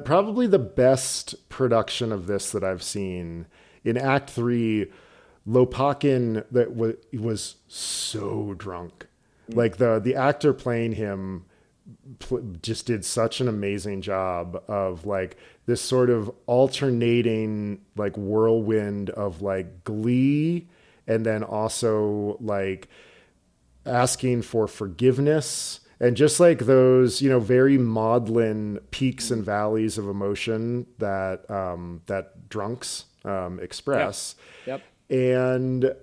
S1: probably the best production of this that I've seen in Act 3. Lopakin that was so drunk. Like the actor playing him just did such an amazing job of like this sort of alternating like whirlwind of like glee and then also like asking for forgiveness and just like those, very maudlin peaks and valleys of emotion that that drunks express.
S2: Yep.
S1: And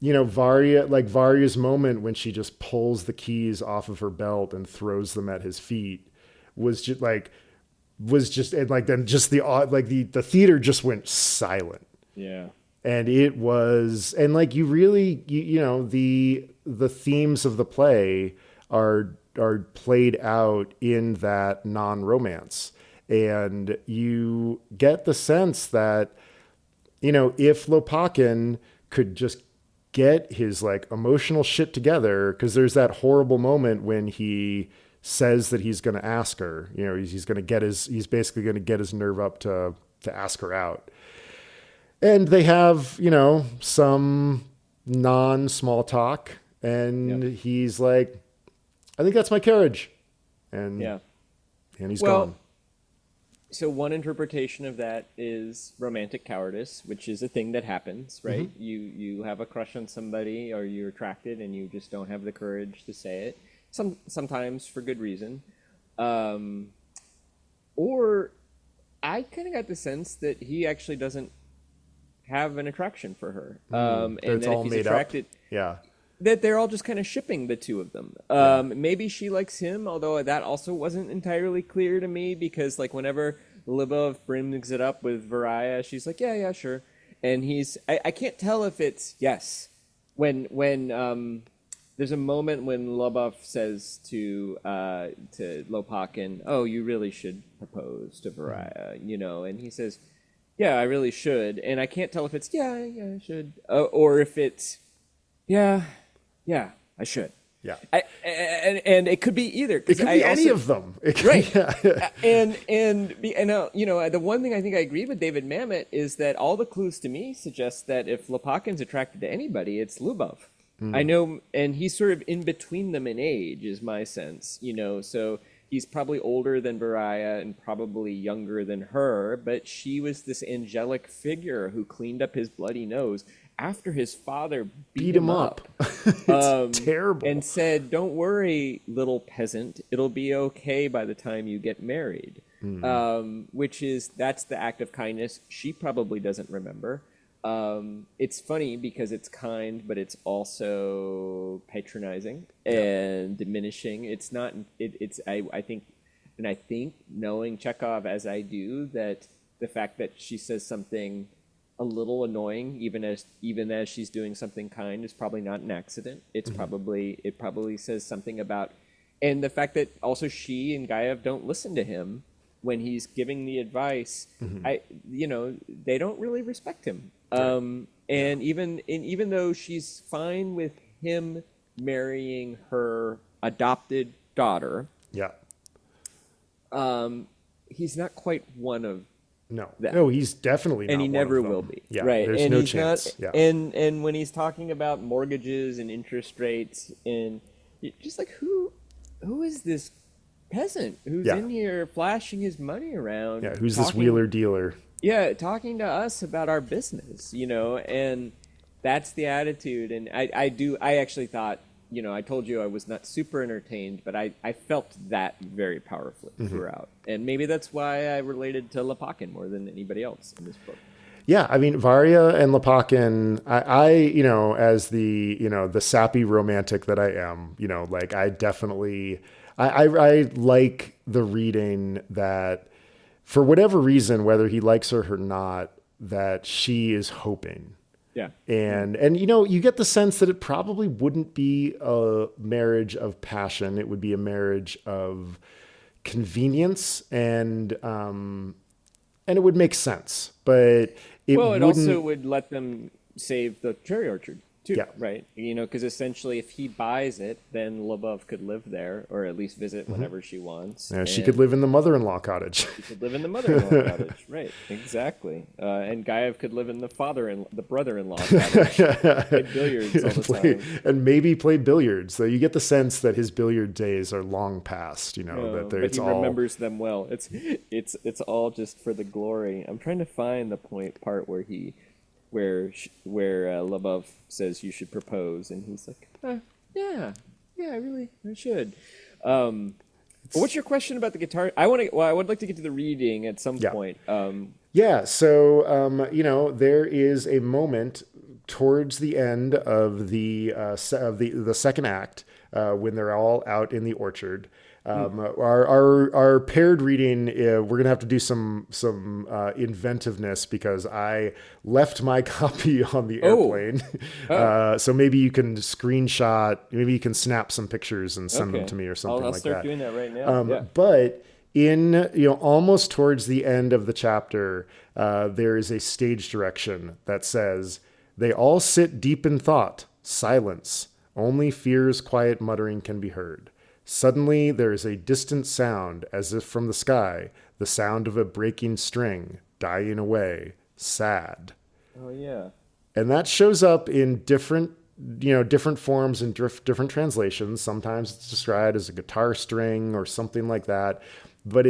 S1: Varya's moment when she just pulls the keys off of her belt and throws them at his feet was just and like then just the theater just went silent.
S2: Yeah.
S1: And it was, and like you really the themes of the play are played out in that non-romance, and you get the sense that if Lopakin could just get his like emotional shit together, because there's that horrible moment when he says that he's going to ask her, he's basically going to get his nerve up to ask her out. And they have, some non-small talk, and he's like, I think that's my carriage. And he's gone.
S2: So one interpretation of that is romantic cowardice, which is a thing that happens, right?
S1: Mm-hmm.
S2: You have a crush on somebody, or you're attracted, and you just don't have the courage to say it. Sometimes for good reason, or I kind of got the sense that he actually doesn't have an attraction for her, and
S1: it's
S2: that
S1: all
S2: if he's
S1: made
S2: attracted,
S1: up.
S2: that they're all just kind of shipping the two of them. Maybe she likes him, although that also wasn't entirely clear to me, because like whenever Lyubov brings it up with Varya, she's like, yeah, sure. And I can't tell if it's yes. When there's a moment when Lyubov says to Lopakin, oh, you really should propose to Varya, and he says, yeah, I really should. And I can't tell if it's, yeah, I should, or if it's, yeah, I should.
S1: Yeah.
S2: And it could be either.
S1: It could be any of them.
S2: Right. And the one thing I think I agree with David Mamet is that all the clues to me suggest that if Lopakin's attracted to anybody, it's Lyubov. I know, and he's sort of in between them in age, is my sense, so he's probably older than Varya and probably younger than her, but she was this angelic figure who cleaned up his bloody nose after his father beat him up.
S1: It's terrible.
S2: And said, don't worry, little peasant, it'll be okay by the time you get married. That's the act of kindness she probably doesn't remember. It's funny because it's kind, but it's also patronizing and diminishing. It's not, I think knowing Chekhov as I do, that the fact that she says something a little annoying, even as she's doing something kind, is probably not an accident. It's it probably says something about, and the fact that also she and Gaev don't listen to him when he's giving the advice. They don't really respect him. And even though she's fine with him marrying her adopted daughter, he's not quite one of them.
S1: No, he's definitely not.
S2: And he
S1: one
S2: never
S1: of them.
S2: will be.
S1: Yeah,
S2: right.
S1: There's
S2: and
S1: no
S2: he's
S1: chance.
S2: Not, and when he's talking about mortgages and interest rates, and just like who is this peasant who's in here flashing his money around?
S1: Yeah, who's this wheeler dealer?
S2: Yeah, talking to us about our business, and that's the attitude. And I actually thought, I told you I was not super entertained, but I felt that very powerfully throughout. And maybe that's why I related to Lopakin more than anybody else in this book.
S1: Yeah, I mean, Varya and Lopakin, I as the sappy romantic that I am, I definitely, I like the reading that, for whatever reason, whether he likes her or not, that she is hoping.
S2: Yeah.
S1: And you get the sense that it probably wouldn't be a marriage of passion. It would be a marriage of convenience, and it would make sense. But it
S2: also would let them save the cherry orchard too,
S1: Yeah.
S2: right? You know, because essentially, if he buys it, then LaBeouf could live there, or at least visit whenever she wants.
S1: Yeah, she
S2: and
S1: could live in the mother-in-law cottage.
S2: She could live in the mother-in-law cottage, right? Exactly. And Gaev could live in the brother-in-law cottage. Play billiards all the time.
S1: And maybe play billiards. So you get the sense that his billiard days are long past. You know, that
S2: But
S1: it's
S2: he
S1: all
S2: remembers them well. It's all just for the glory. I'm trying to find the part where LaBeouf says you should propose, and he's like, yeah, I should. But what's your question about the guitar? I would like to get to the reading at some point.
S1: Yeah, so you know, there is a moment towards the end of the second act when they're all out in the orchard. Our paired reading, we're gonna have to do some inventiveness because I left my copy on the airplane. So maybe you can screenshot, maybe you can snap some pictures and send them to me or something
S2: I'll
S1: like
S2: start
S1: that.
S2: doing that right now.
S1: But in, you know, almost towards the end of the chapter, there is a stage direction that says, "They all sit deep in thought, silence. Only fear's quiet muttering can be heard. Suddenly there is a distant sound as if from the sky, the sound of a breaking string, dying away, sad."
S2: Oh yeah.
S1: And that shows up in different forms and different translations. Sometimes it's described as a guitar string or something like that. But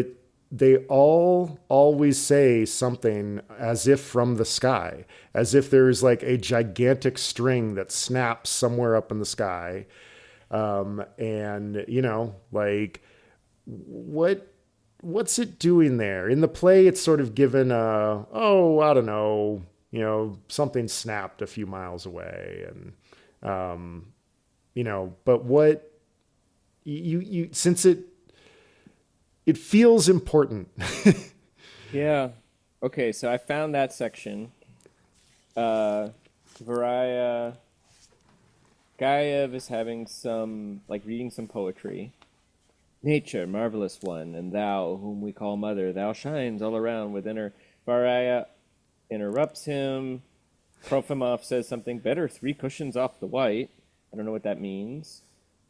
S1: they all always say something as if from the sky, as if there's like a gigantic string that snaps somewhere up in the sky. And you know, like what's it doing there? In the play, it's sort of given I don't know, you know, something snapped a few miles away, and you know, but what you since it feels important.
S2: Yeah. Okay, so I found that section. Gaev is having reading some poetry. "Nature, marvelous one, and thou, whom we call mother, thou shines all around within her." Varaya interrupts him. Trofimov says something, "Better 3 cushions off the white." I don't know what that means.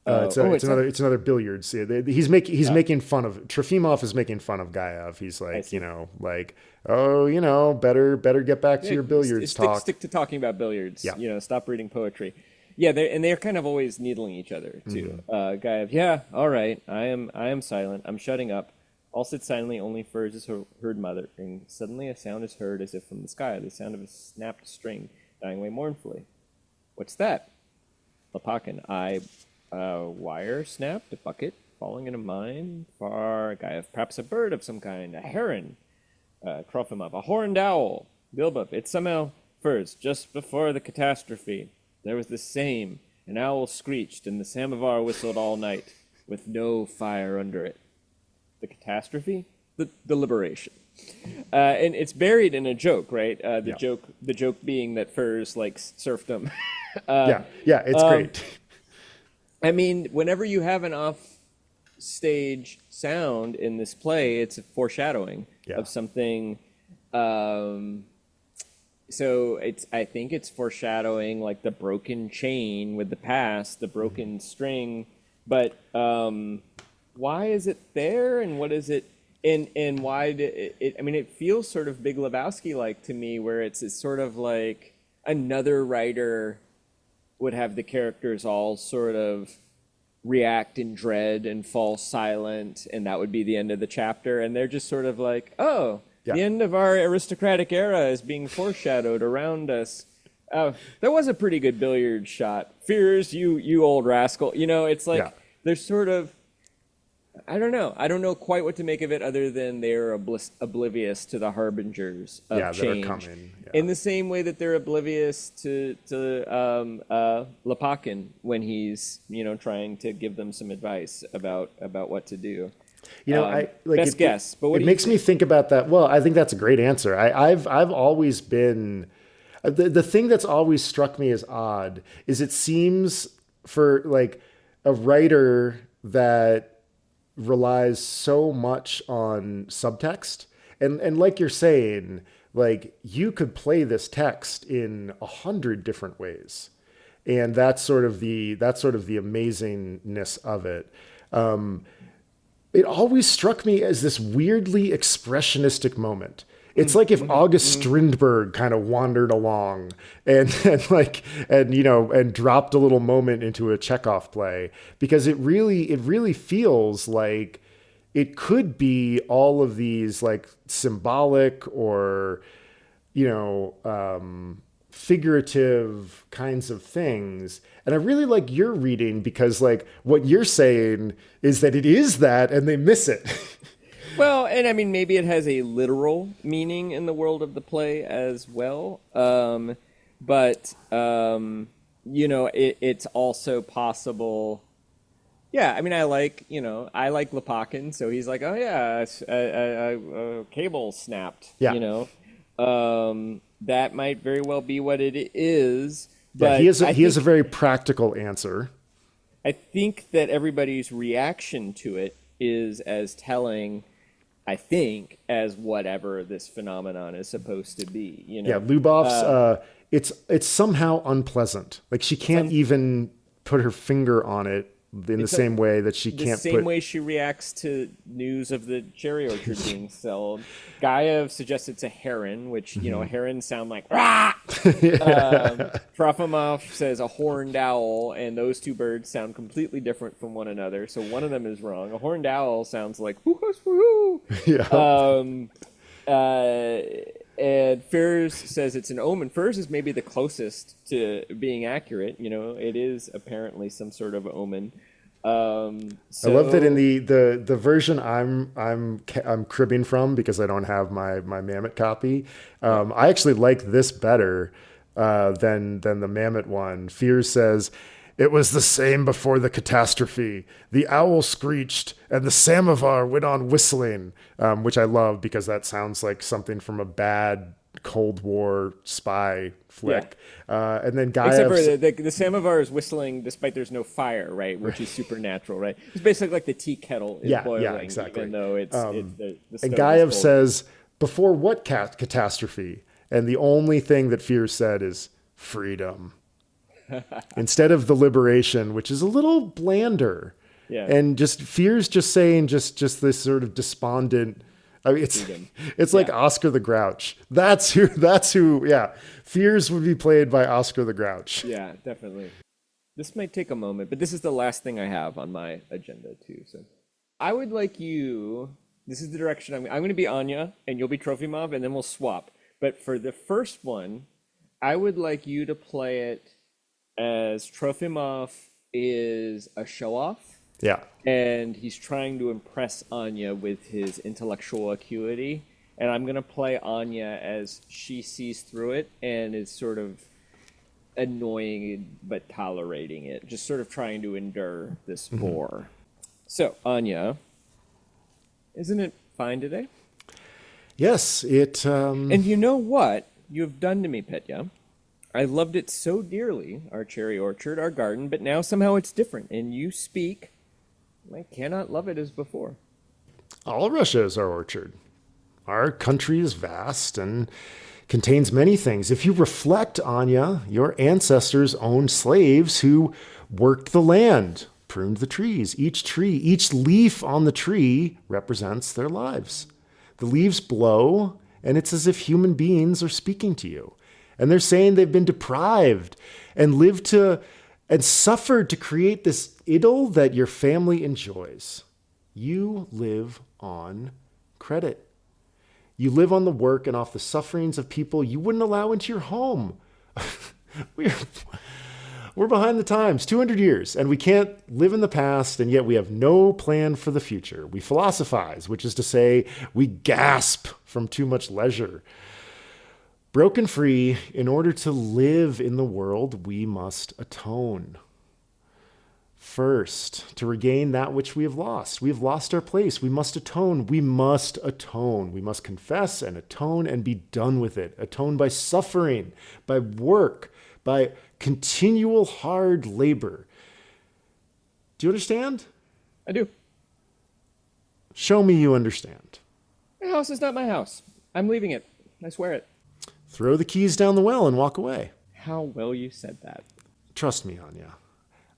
S1: It's another billiards. Yeah, he's making fun of Trofimov is making fun of Gaev. He's like, you know, like, oh, you know, better get back to your billiards talk.
S2: Stick to talking about billiards.
S1: Yeah.
S2: You know, stop reading poetry. Yeah, they're kind of always needling each other too. Gaev, yeah, all right, I am silent. I'm shutting up. All sit silently. Only Furs is heard muttering. Suddenly, a sound is heard as if from the sky. The sound of a snapped string dying away mournfully. What's that? Lepakin, wire snapped, a bucket falling in a mine. Far, Gaev, perhaps a bird of some kind, a heron. Trofimov, a horned owl. Bilbov, it's somehow Furs, just before the catastrophe. There was the same. An owl screeched, and the samovar whistled all night, with no fire under it. The catastrophe? The liberation. And it's buried in a joke, right? The joke being that Furs likes serfdom.
S1: It's great.
S2: I mean, whenever you have an off-stage sound in this play, it's a foreshadowing of something. So I think it's foreshadowing like the broken chain with the past, the broken string. But why is it there, and what is it? And why did it? I mean, it feels sort of Big Lebowski-like to me, where it's sort of like another writer would have the characters all sort of react in dread and fall silent, and that would be the end of the chapter. And they're just sort of like, oh, the end of our aristocratic era is being foreshadowed around us. That was a pretty good billiard shot. Fears, you old rascal. You know, it's like there's sort of, I don't know. I don't know quite what to make of it other than they're oblivious to the harbingers of change.
S1: That are coming. Yeah.
S2: In the same way that they're oblivious to Lepakin when he's, you know, trying to give them some advice about what to do.
S1: You know,
S2: best guess. But what
S1: it makes me think about that. Well, I think that's a great answer. I've always been the thing that's always struck me as odd is it seems for like a writer that relies so much on subtext and like you're saying, like you could play this text in 100 different ways. And that's sort of the amazingness of it. It always struck me as this weirdly expressionistic moment. It's like if August Strindberg kind of wandered along and dropped a little moment into a Chekhov play, because it really feels like it could be all of these like symbolic or, figurative kinds of things. And I really like your reading because like what you're saying is that it is that and they miss it.
S2: Well, and I mean, maybe it has a literal meaning in the world of the play as well. But it's also possible. Yeah, I mean, I like Lepakin, so he's like, oh yeah, a cable snapped.
S1: Yeah.
S2: That might very well be what it is.
S1: But yeah, he has a very practical answer.
S2: I think that everybody's reaction to it is as telling, I think, as whatever this phenomenon is supposed to be.
S1: Yeah, Lubov's. It's somehow unpleasant. Like she can't even put her finger on it in the same way that she can't.
S2: The same way she reacts to news of the cherry orchard being sold. Gaev suggests it's a heron, which herons sound like rah. Trofimov says a horned owl, and those two birds sound completely different from one another. So one of them is wrong. A horned owl sounds like woo-hoo. And Fairs says it's an omen. Fairs is maybe the closest to being accurate. It is apparently some sort of omen. I
S1: love that in the version I'm cribbing from because I don't have my Mamet copy. I actually like this better than the Mamet one. Fears says, "It was the same before the catastrophe. The owl screeched and the samovar went on whistling," which I love because that sounds like something from a bad Cold War spy flick. Yeah. And then Gaev...
S2: Except for the samovar is whistling despite there's no fire, right? Which is supernatural, right? It's basically like the tea kettle is boiling,
S1: yeah, exactly.
S2: Even though it's the
S1: and Gaev says, "Before what catastrophe?" And the only thing that Fear said is freedom. Instead of the liberation, which is a little blander. Yeah. And just Fear's just saying just this sort of despondent. I mean, it's like Oscar the Grouch. That's who. Yeah. Fears would be played by Oscar the Grouch.
S2: Yeah, definitely. This might take a moment, but this is the last thing I have on my agenda too. So I would like you, this is the direction I'm going to be Anya and you'll be Trofimov and then we'll swap. But for the first one, I would like you to play it as Trofimov is a show-off.
S1: Yeah.
S2: And he's trying to impress Anya with his intellectual acuity. And I'm going to play Anya as she sees through it and is sort of annoying but tolerating it. Just sort of trying to endure this bore. So, Anya, isn't it fine today?
S1: Yes, it...
S2: And you know what you've done to me, Petya? I loved it so dearly, our cherry orchard, our garden, but now somehow it's different. And you speak... I cannot love it as before.
S1: All Russia is our orchard. Our country is vast and contains many things. If you reflect, Anya, your ancestors owned slaves who worked the land, pruned the trees. Each tree, each leaf on the tree represents their lives. The leaves blow, and it's as if human beings are speaking to you. And they're saying they've been deprived and lived to... and suffered to create this idyll that your family enjoys. You live on credit. You live on the work and off the sufferings of people you wouldn't allow into your home. We're behind the times, 200 years, and we can't live in the past, and yet we have no plan for the future. We philosophize, which is to say, we gasp from too much leisure. Broken free, in order to live in the world, we must atone. First, to regain that which we have lost. We have lost our place. We must atone. We must atone. We must confess and atone and be done with it. Atone by suffering, by work, by continual hard labor. Do you understand?
S2: I do.
S1: Show me you understand.
S2: My house is not my house. I'm leaving it. I swear it.
S1: Throw the keys down the well and walk away.
S2: How well you said that.
S1: Trust me, Anya.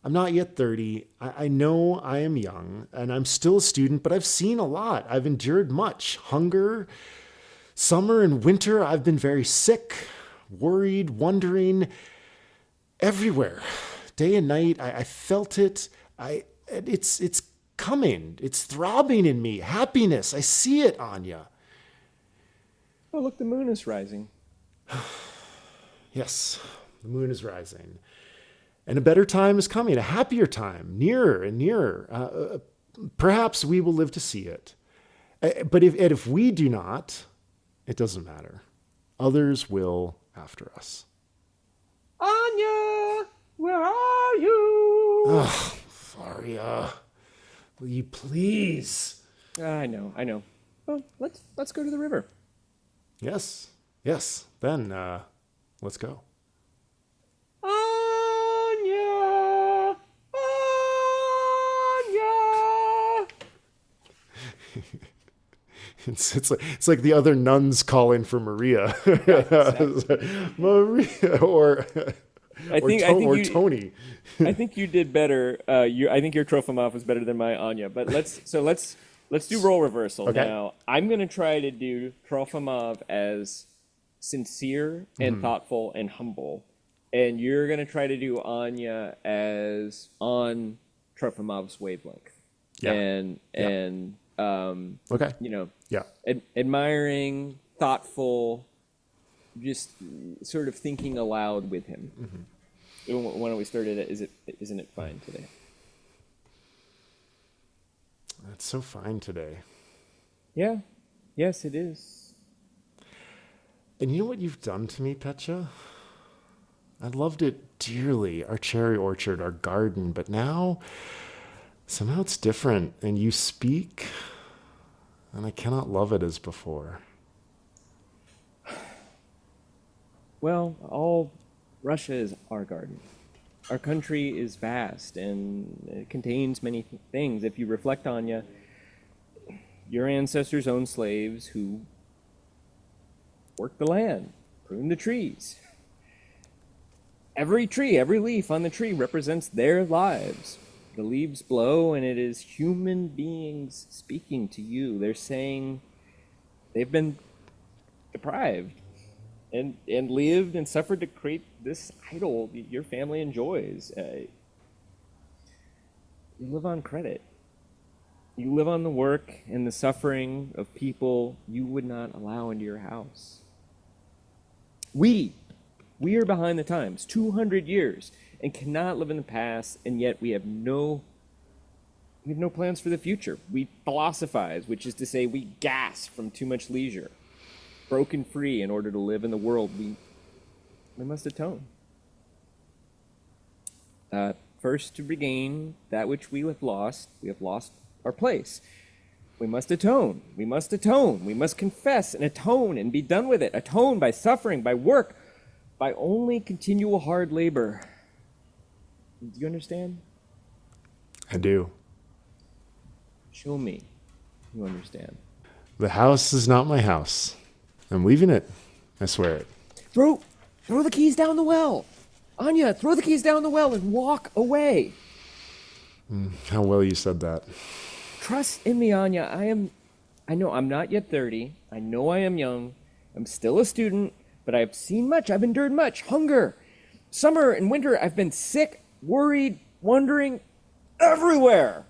S1: I'm not yet 30. I know I am young, and I'm still a student, but I've seen a lot. I've endured much. Hunger, summer and winter. I've been very sick, worried, wondering, everywhere. Day and night, I felt it. It's coming. It's throbbing in me. Happiness. I see it, Anya.
S2: Oh, look, the moon is rising.
S1: Yes, the moon is rising. And a better time is coming, a happier time, nearer and nearer. Perhaps we will live to see it. But if we do not, it doesn't matter. Others will after us.
S2: Anya, where are you?
S1: Oh, Faria, will you please?
S2: I know. Well, let's go to the river.
S1: Yes. Then let's go.
S2: Anya, Anya.
S1: It's like the other nuns calling for Maria.
S2: Exactly.
S1: Maria or Tony.
S2: I think you did better. I think your Trofimov was better than my Anya. But let's do role reversal.
S1: Okay.
S2: Now. I'm gonna try to do Trofimov as sincere and thoughtful and humble, and you're gonna try to do Anya as on Trofimov's wavelength.
S1: Yeah.
S2: And
S1: Okay. Yeah.
S2: Admiring, thoughtful, just sort of thinking aloud with him. Why don't we start it? Isn't it fine today?
S1: It's so fine today.
S2: Yeah. Yes, it is.
S1: And you know what you've done to me, Petya? I loved it dearly, our cherry orchard, our garden, but now somehow it's different, and you speak, and I cannot love it as before.
S2: Well, all Russia is our garden. Our country is vast, and it contains many things. If you reflect on your ancestors owned slaves who worked the land, pruned the trees. Every tree, every leaf on the tree represents their lives. The leaves blow, and it is human beings speaking to you. They're saying they've been deprived and lived and suffered to create this idol your family enjoys. You live on credit. You live on the work and the suffering of people you would not allow into your house. We are behind the times, 200 years, and cannot live in the past, and yet we have no plans for the future. We philosophize, which is to say we gasp from too much leisure. Broken free in order to live in the world, we must atone. First, to regain that which we have lost our place. We must atone. We must atone. We must confess and atone and be done with it. Atone by suffering, by work, by only continual hard labor. Do you understand?
S1: I do.
S2: Show me you understand.
S1: The house is not my house. I'm leaving it. I swear it.
S2: Throw the keys down the well. Anya, throw the keys down the well and walk away.
S1: How well you said that.
S2: Trust in me, Anya. I know I'm not yet 30. I know I am young. I'm still a student, but I've seen much. I've endured much. Hunger, summer and winter. I've been sick, worried, wandering everywhere.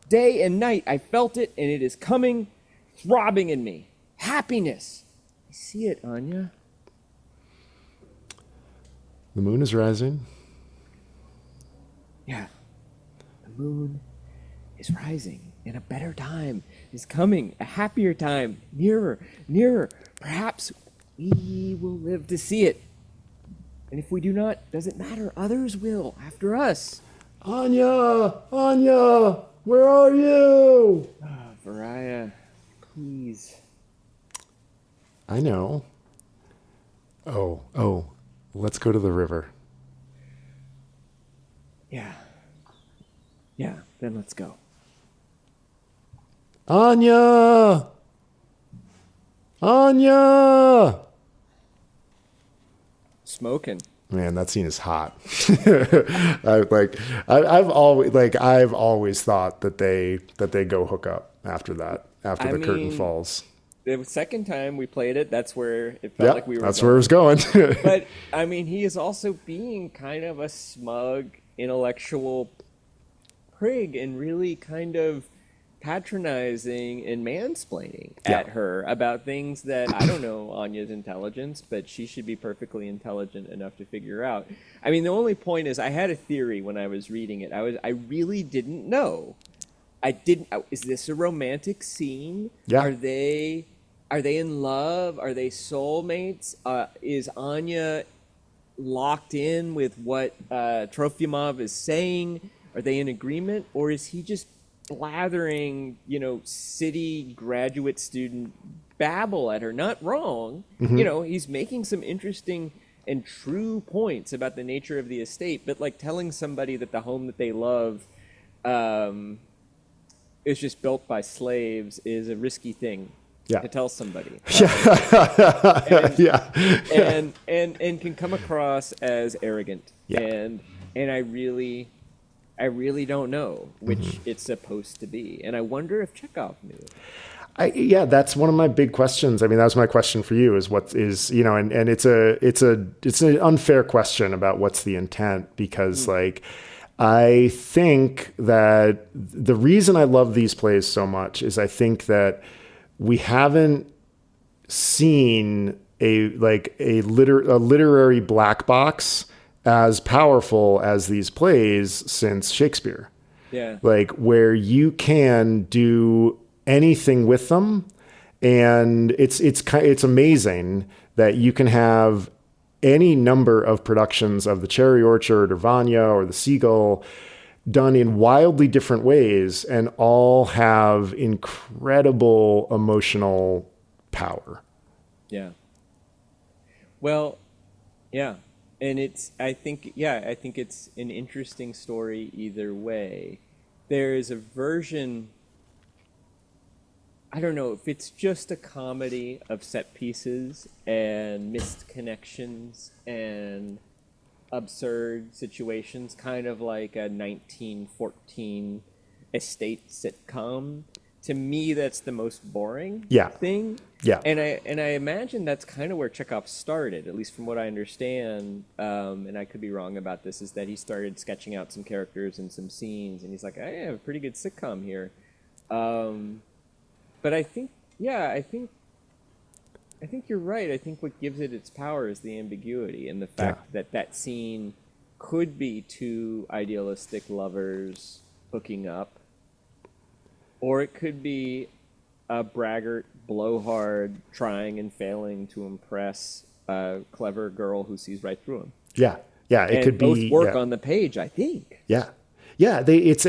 S2: Day and night, I felt it, and it is coming, throbbing in me. Happiness. I see it, Anya.
S1: The moon is rising.
S2: Yeah. The moon is rising, and a better time is coming, a happier time, nearer, nearer. Perhaps we will live to see it. And if we do not, doesn't matter. Others will after us.
S1: Anya! Anya! Where are you?
S2: Varaya, please.
S1: I know. Oh, let's go to the river.
S2: Yeah, then let's go.
S1: Anya! Anya!
S2: Smoking.
S1: Man, that scene is hot. I've always thought that they go hook up after that, after the curtain falls.
S2: The second time we played it, that's where it felt like we were.
S1: That's where it was going.
S2: But I mean, he is also being kind of a smug, intellectual prig and really kind of patronizing and mansplaining at her about things that I don't know Anya's intelligence, but she should be perfectly intelligent enough to figure out. I mean, the only point is I had a theory when I was reading it. I really didn't know. Is this a romantic scene?
S1: Yeah.
S2: Are they in love? Are they soulmates? Is Anya locked in with what Trofimov is saying? Are they in agreement? Or is he just blathering, city graduate student babble at her? Not wrong.
S1: Mm-hmm.
S2: He's making some interesting and true points about the nature of the estate, but like telling somebody that the home that they love is just built by slaves is a risky thing to tell somebody. And can come across as arrogant. And I really don't know which it's supposed to be. And I wonder if Chekhov knew.
S1: That's one of my big questions. I mean, that was my question for you, is what is, and it's an unfair question about what's the intent, because I think that the reason I love these plays so much is I think that we haven't seen a literary black box as powerful as these plays since Shakespeare.
S2: Yeah.
S1: Where you can do anything with them, and it's amazing that you can have any number of productions of The Cherry Orchard or Vanya or The Seagull done in wildly different ways and all have incredible emotional power.
S2: Yeah. Well, yeah. And I think it's an interesting story either way. There is a version, I don't know if it's just a comedy of set pieces and missed connections and absurd situations, kind of like a 1914 estate sitcom. To me, that's the most boring thing.
S1: Yeah.
S2: And I imagine that's kind of where Chekhov started, at least from what I understand, and I could be wrong about this, is that he started sketching out some characters and some scenes, and he's like, I have a pretty good sitcom here. But I think you're right. I think what gives it its power is the ambiguity and the fact that scene could be two idealistic lovers hooking up, or it could be a braggart, blowhard, trying and failing to impress a clever girl who sees right through him.
S1: Yeah. It
S2: and
S1: could
S2: both
S1: be
S2: work on the page, I think.
S1: Yeah. It's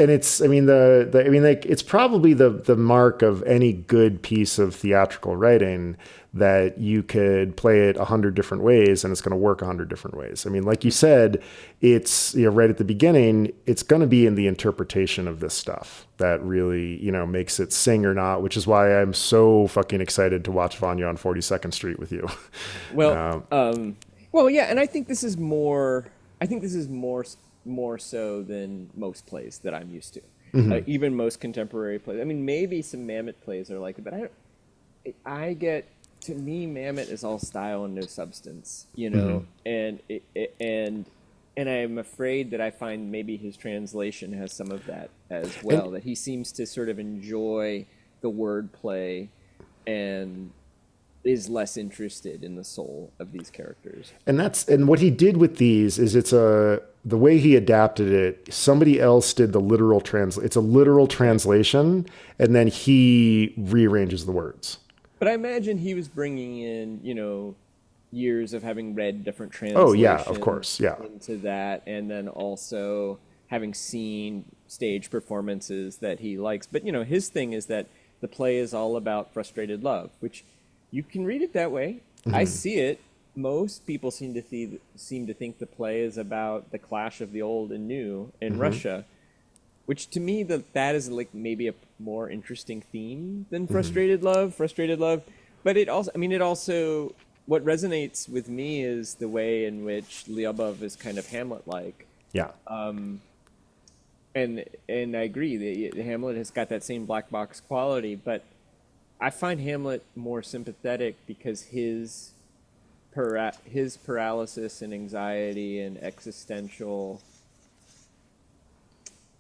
S1: probably the mark of any good piece of theatrical writing that you could play it 100 different ways and it's going to work 100 different ways. I mean, like you said, it's right at the beginning, it's going to be in the interpretation of this stuff that really, makes it sing or not, which is why I'm so fucking excited to watch Vanya on 42nd Street with you.
S2: Well, yeah, and I think this is more so than most plays that I'm used to.
S1: Mm-hmm.
S2: Even most contemporary plays. I mean, maybe some Mamet plays are like it, but to me, Mamet is all style and no substance,
S1: Mm-hmm.
S2: and I'm afraid that I find maybe his translation has some of that as well, that he seems to sort of enjoy the wordplay and is less interested in the soul of these characters.
S1: And what he did with these is the way he adapted it, somebody else did the literal it's a literal translation, and then he rearranges the words.
S2: But I imagine he was bringing in, years of having read different translations.
S1: Oh yeah, of course, yeah.
S2: Into that, and then also having seen stage performances that he likes. But his thing is that the play is all about frustrated love, which you can read it that way. Mm-hmm. I see it. Most people seem to think the play is about the clash of the old and new in
S1: Mm-hmm.
S2: Russia, which to me that is like maybe a more interesting theme than frustrated love. But it also what resonates with me is the way in which Lyubov is kind of Hamlet-like.
S1: Yeah.
S2: And I agree, the Hamlet has got that same black box quality, but I find Hamlet more sympathetic because his paralysis and anxiety and existential,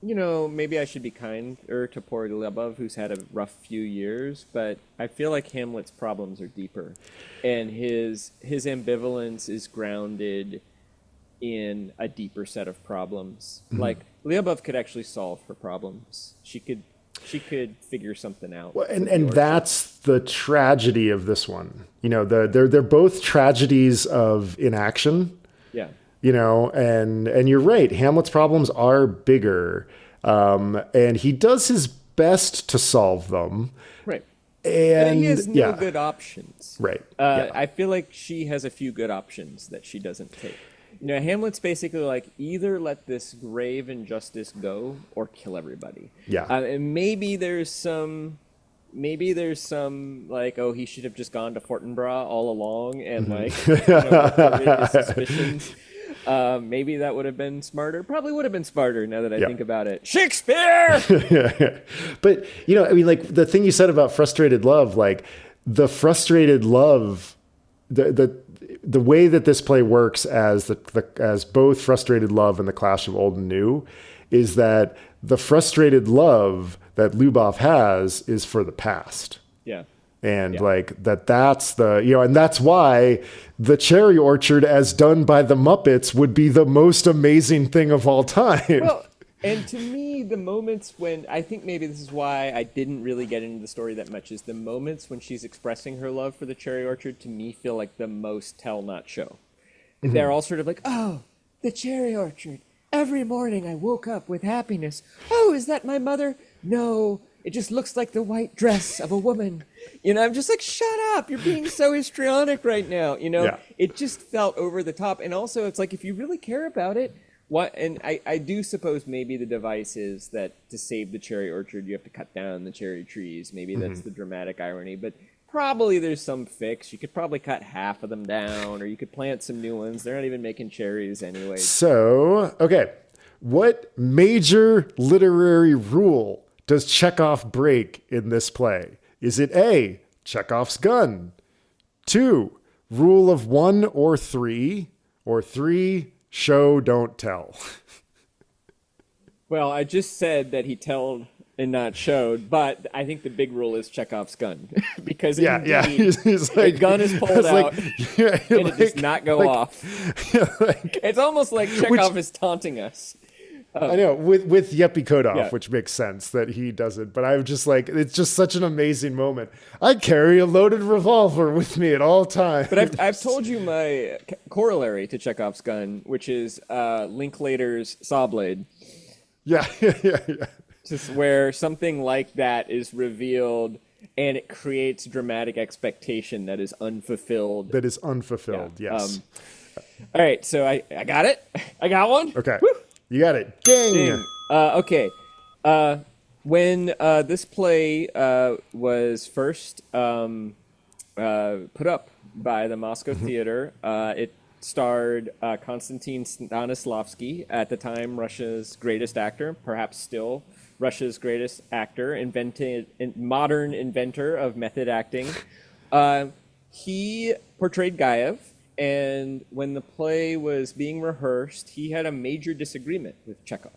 S2: maybe I should be kinder to poor Lyubov, who's had a rough few years, but I feel like Hamlet's problems are deeper, and his ambivalence is grounded in a deeper set of problems. Mm-hmm. Like Lyubov could actually solve her problems. She could figure something out.
S1: Well, and that's the tragedy of this one. They're both tragedies of inaction.
S2: Yeah.
S1: And you're right. Hamlet's problems are bigger, and he does his best to solve them.
S2: Right.
S1: And
S2: he has no good options.
S1: Right.
S2: I feel like she has a few good options that she doesn't take. Hamlet's basically like, either let this grave injustice go or kill everybody.
S1: Yeah.
S2: And maybe there's some like, oh, he should have just gone to Fortinbras all along and reported his suspicions. Maybe that would have been smarter. Probably would have been smarter now that I think about it. Shakespeare!
S1: But, the thing you said about frustrated love, like the frustrated love, the way that this play works as as both frustrated love and the clash of old and new is that the frustrated love that Lyubov has is for the past.
S2: Yeah.
S1: And that's and that's why the cherry orchard as done by the Muppets would be the most amazing thing of all time.
S2: Well, and to me, the moments when, I think maybe this is why I didn't really get into the story that much, is the moments when she's expressing her love for the cherry orchard, to me, feel like the most tell not show. Mm-hmm. They're all sort of like, oh, the cherry orchard. Every morning I woke up with happiness. Oh, is that my mother? No, it just looks like the white dress of a woman. I'm just like, shut up. You're being so histrionic right now. It just felt over the top. And also, it's like, if you really care about it, and I do suppose maybe the device is that to save the cherry orchard, you have to cut down the cherry trees. Maybe that's the dramatic irony, but probably there's some fix. You could probably cut half of them down, or you could plant some new ones. They're not even making cherries anyway.
S1: So, okay. What major literary rule does Chekhov break in this play? Is it A, Chekhov's gun? 2, rule of 1 or 3, or 3, show, don't tell?
S2: Well, I just said that he told and not showed, but I think the big rule is Chekhov's gun. Because he's like, a gun is pulled out and it does not go off. It's almost like Chekhov is taunting us.
S1: I know, with Yeppy Kodov, which makes sense that he doesn't. But I'm just like, it's just such an amazing moment. I carry a loaded revolver with me at all times.
S2: But I've told you my corollary to Chekhov's gun, which is Linklater's saw blade.
S1: Yeah.
S2: Just where something like that is revealed and it creates dramatic expectation that is unfulfilled.
S1: Yes.
S2: All right, so I got it. I got one.
S1: Okay.
S2: Woo!
S1: You got it. Ding.
S2: Okay. When this play was first put up by the Moscow Theater, it starred Konstantin Stanislavski, at the time Russia's greatest actor, perhaps still Russia's greatest actor, modern inventor of method acting. He portrayed Gaev. And when the play was being rehearsed, he had a major disagreement with Chekhov.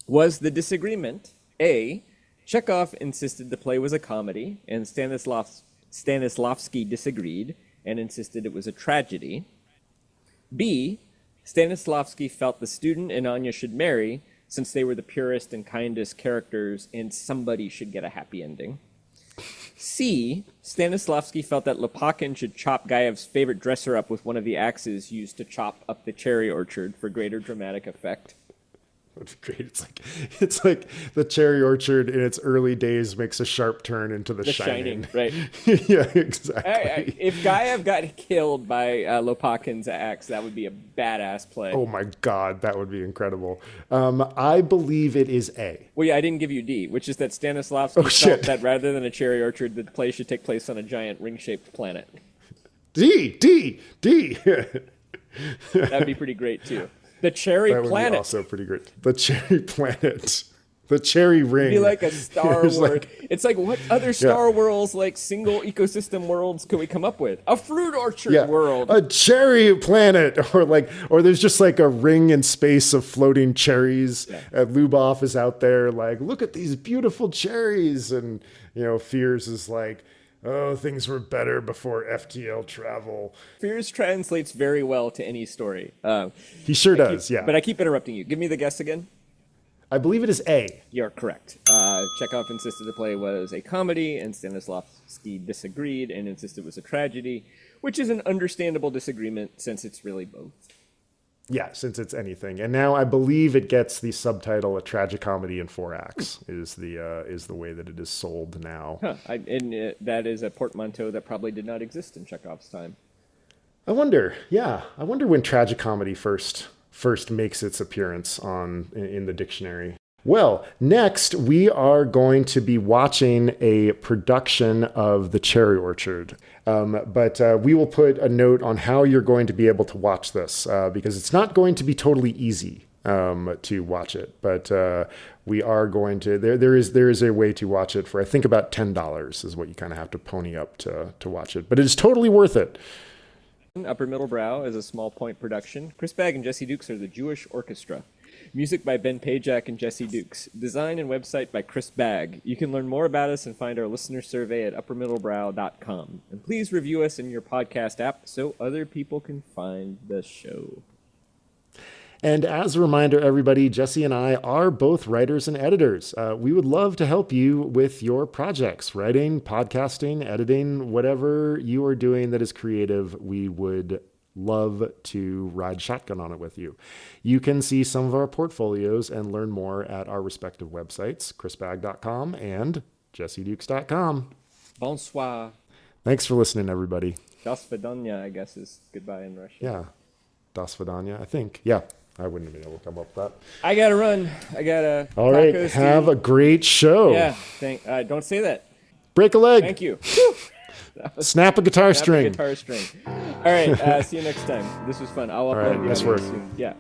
S2: Was the disagreement, A, Chekhov insisted the play was a comedy, and Stanislavski disagreed and insisted it was a tragedy. B, Stanislavski felt the student and Anya should marry, since they were the purest and kindest characters, and somebody should get a happy ending. C, Stanislavski felt that Lopakhin should chop Gaev's favorite dresser up with one of the axes used to chop up the cherry orchard for greater dramatic effect.
S1: That's great. It's like the cherry orchard in its early days makes a sharp turn into the Shining.
S2: Right?
S1: Yeah, exactly.
S2: If Gaev got killed by Lopakhin's axe, that would be a badass play.
S1: Oh my God, that would be incredible. I believe it is A.
S2: Well, yeah, I didn't give you D, which is that Stanislavski felt that rather than a cherry orchard, the play should take place on a giant ring-shaped planet.
S1: D.
S2: That'd be pretty great too. The Cherry
S1: That would
S2: Planet.
S1: be also pretty great. The Cherry Planet. The Cherry Ring.
S2: It'd be like a Star Wars. It's like, what other Star Wars, like single ecosystem worlds could we come up with? A fruit orchard world.
S1: A cherry planet, or there's just like a ring in space of floating cherries.
S2: Yeah.
S1: And Lubov is out there like, look at these beautiful cherries, and Fears is like, oh, things were better before FTL travel.
S2: Fears translates very well to any story.
S1: He sure does, yeah.
S2: But I keep interrupting you. Give me the guess again.
S1: I believe it is A.
S2: You're correct. Chekhov insisted the play was a comedy, and Stanislavski disagreed and insisted it was a tragedy, which is an understandable disagreement since it's really both.
S1: Yeah, since it's anything. And now I believe it gets the subtitle "A Tragicomedy in 4 Acts" is the way that it is sold now.
S2: Huh. That is a portmanteau that probably did not exist in Chekhov's time.
S1: I wonder when tragicomedy first makes its appearance in the dictionary. Well, next we are going to be watching a production of The Cherry Orchard. But we will put a note on how you're going to be able to watch this because it's not going to be totally easy to watch it. But we are going to, there is a way to watch it for, I think, about $10 is what you kind of have to pony up to watch it. But it is totally worth it.
S2: Upper Middle Brow is a small point production. Chris Bagg and Jesse Dukes are the Jewish Orchestra. Music by Ben Pajak and Jesse Dukes. Design and website by Chris Bagg. You can learn more about us and find our listener survey at uppermiddlebrow.com. And please review us in your podcast app so other people can find the show.
S1: And as a reminder, everybody, Jesse and I are both writers and editors. We would love to help you with your projects, writing, podcasting, editing, whatever you are doing that is creative. We would love to ride shotgun on it with you. You can see some of our portfolios and learn more at our respective websites, chrisbagg.com and jessedukes.com.
S2: Bonsoir.
S1: Thanks for listening, everybody.
S2: Das Vidanya, I guess, is goodbye in Russian.
S1: Yeah. Das Vidanya, I think. Yeah. I wouldn't have been able to come up with that.
S2: I gotta run. I gotta.
S1: All right. Have a great show.
S2: Yeah. Don't say that.
S1: Break a leg.
S2: Thank you.
S1: Snap a guitar string.
S2: All right. See you next time. This was fun. I'll upload the
S1: nice
S2: audio
S1: work.
S2: soon. Yeah.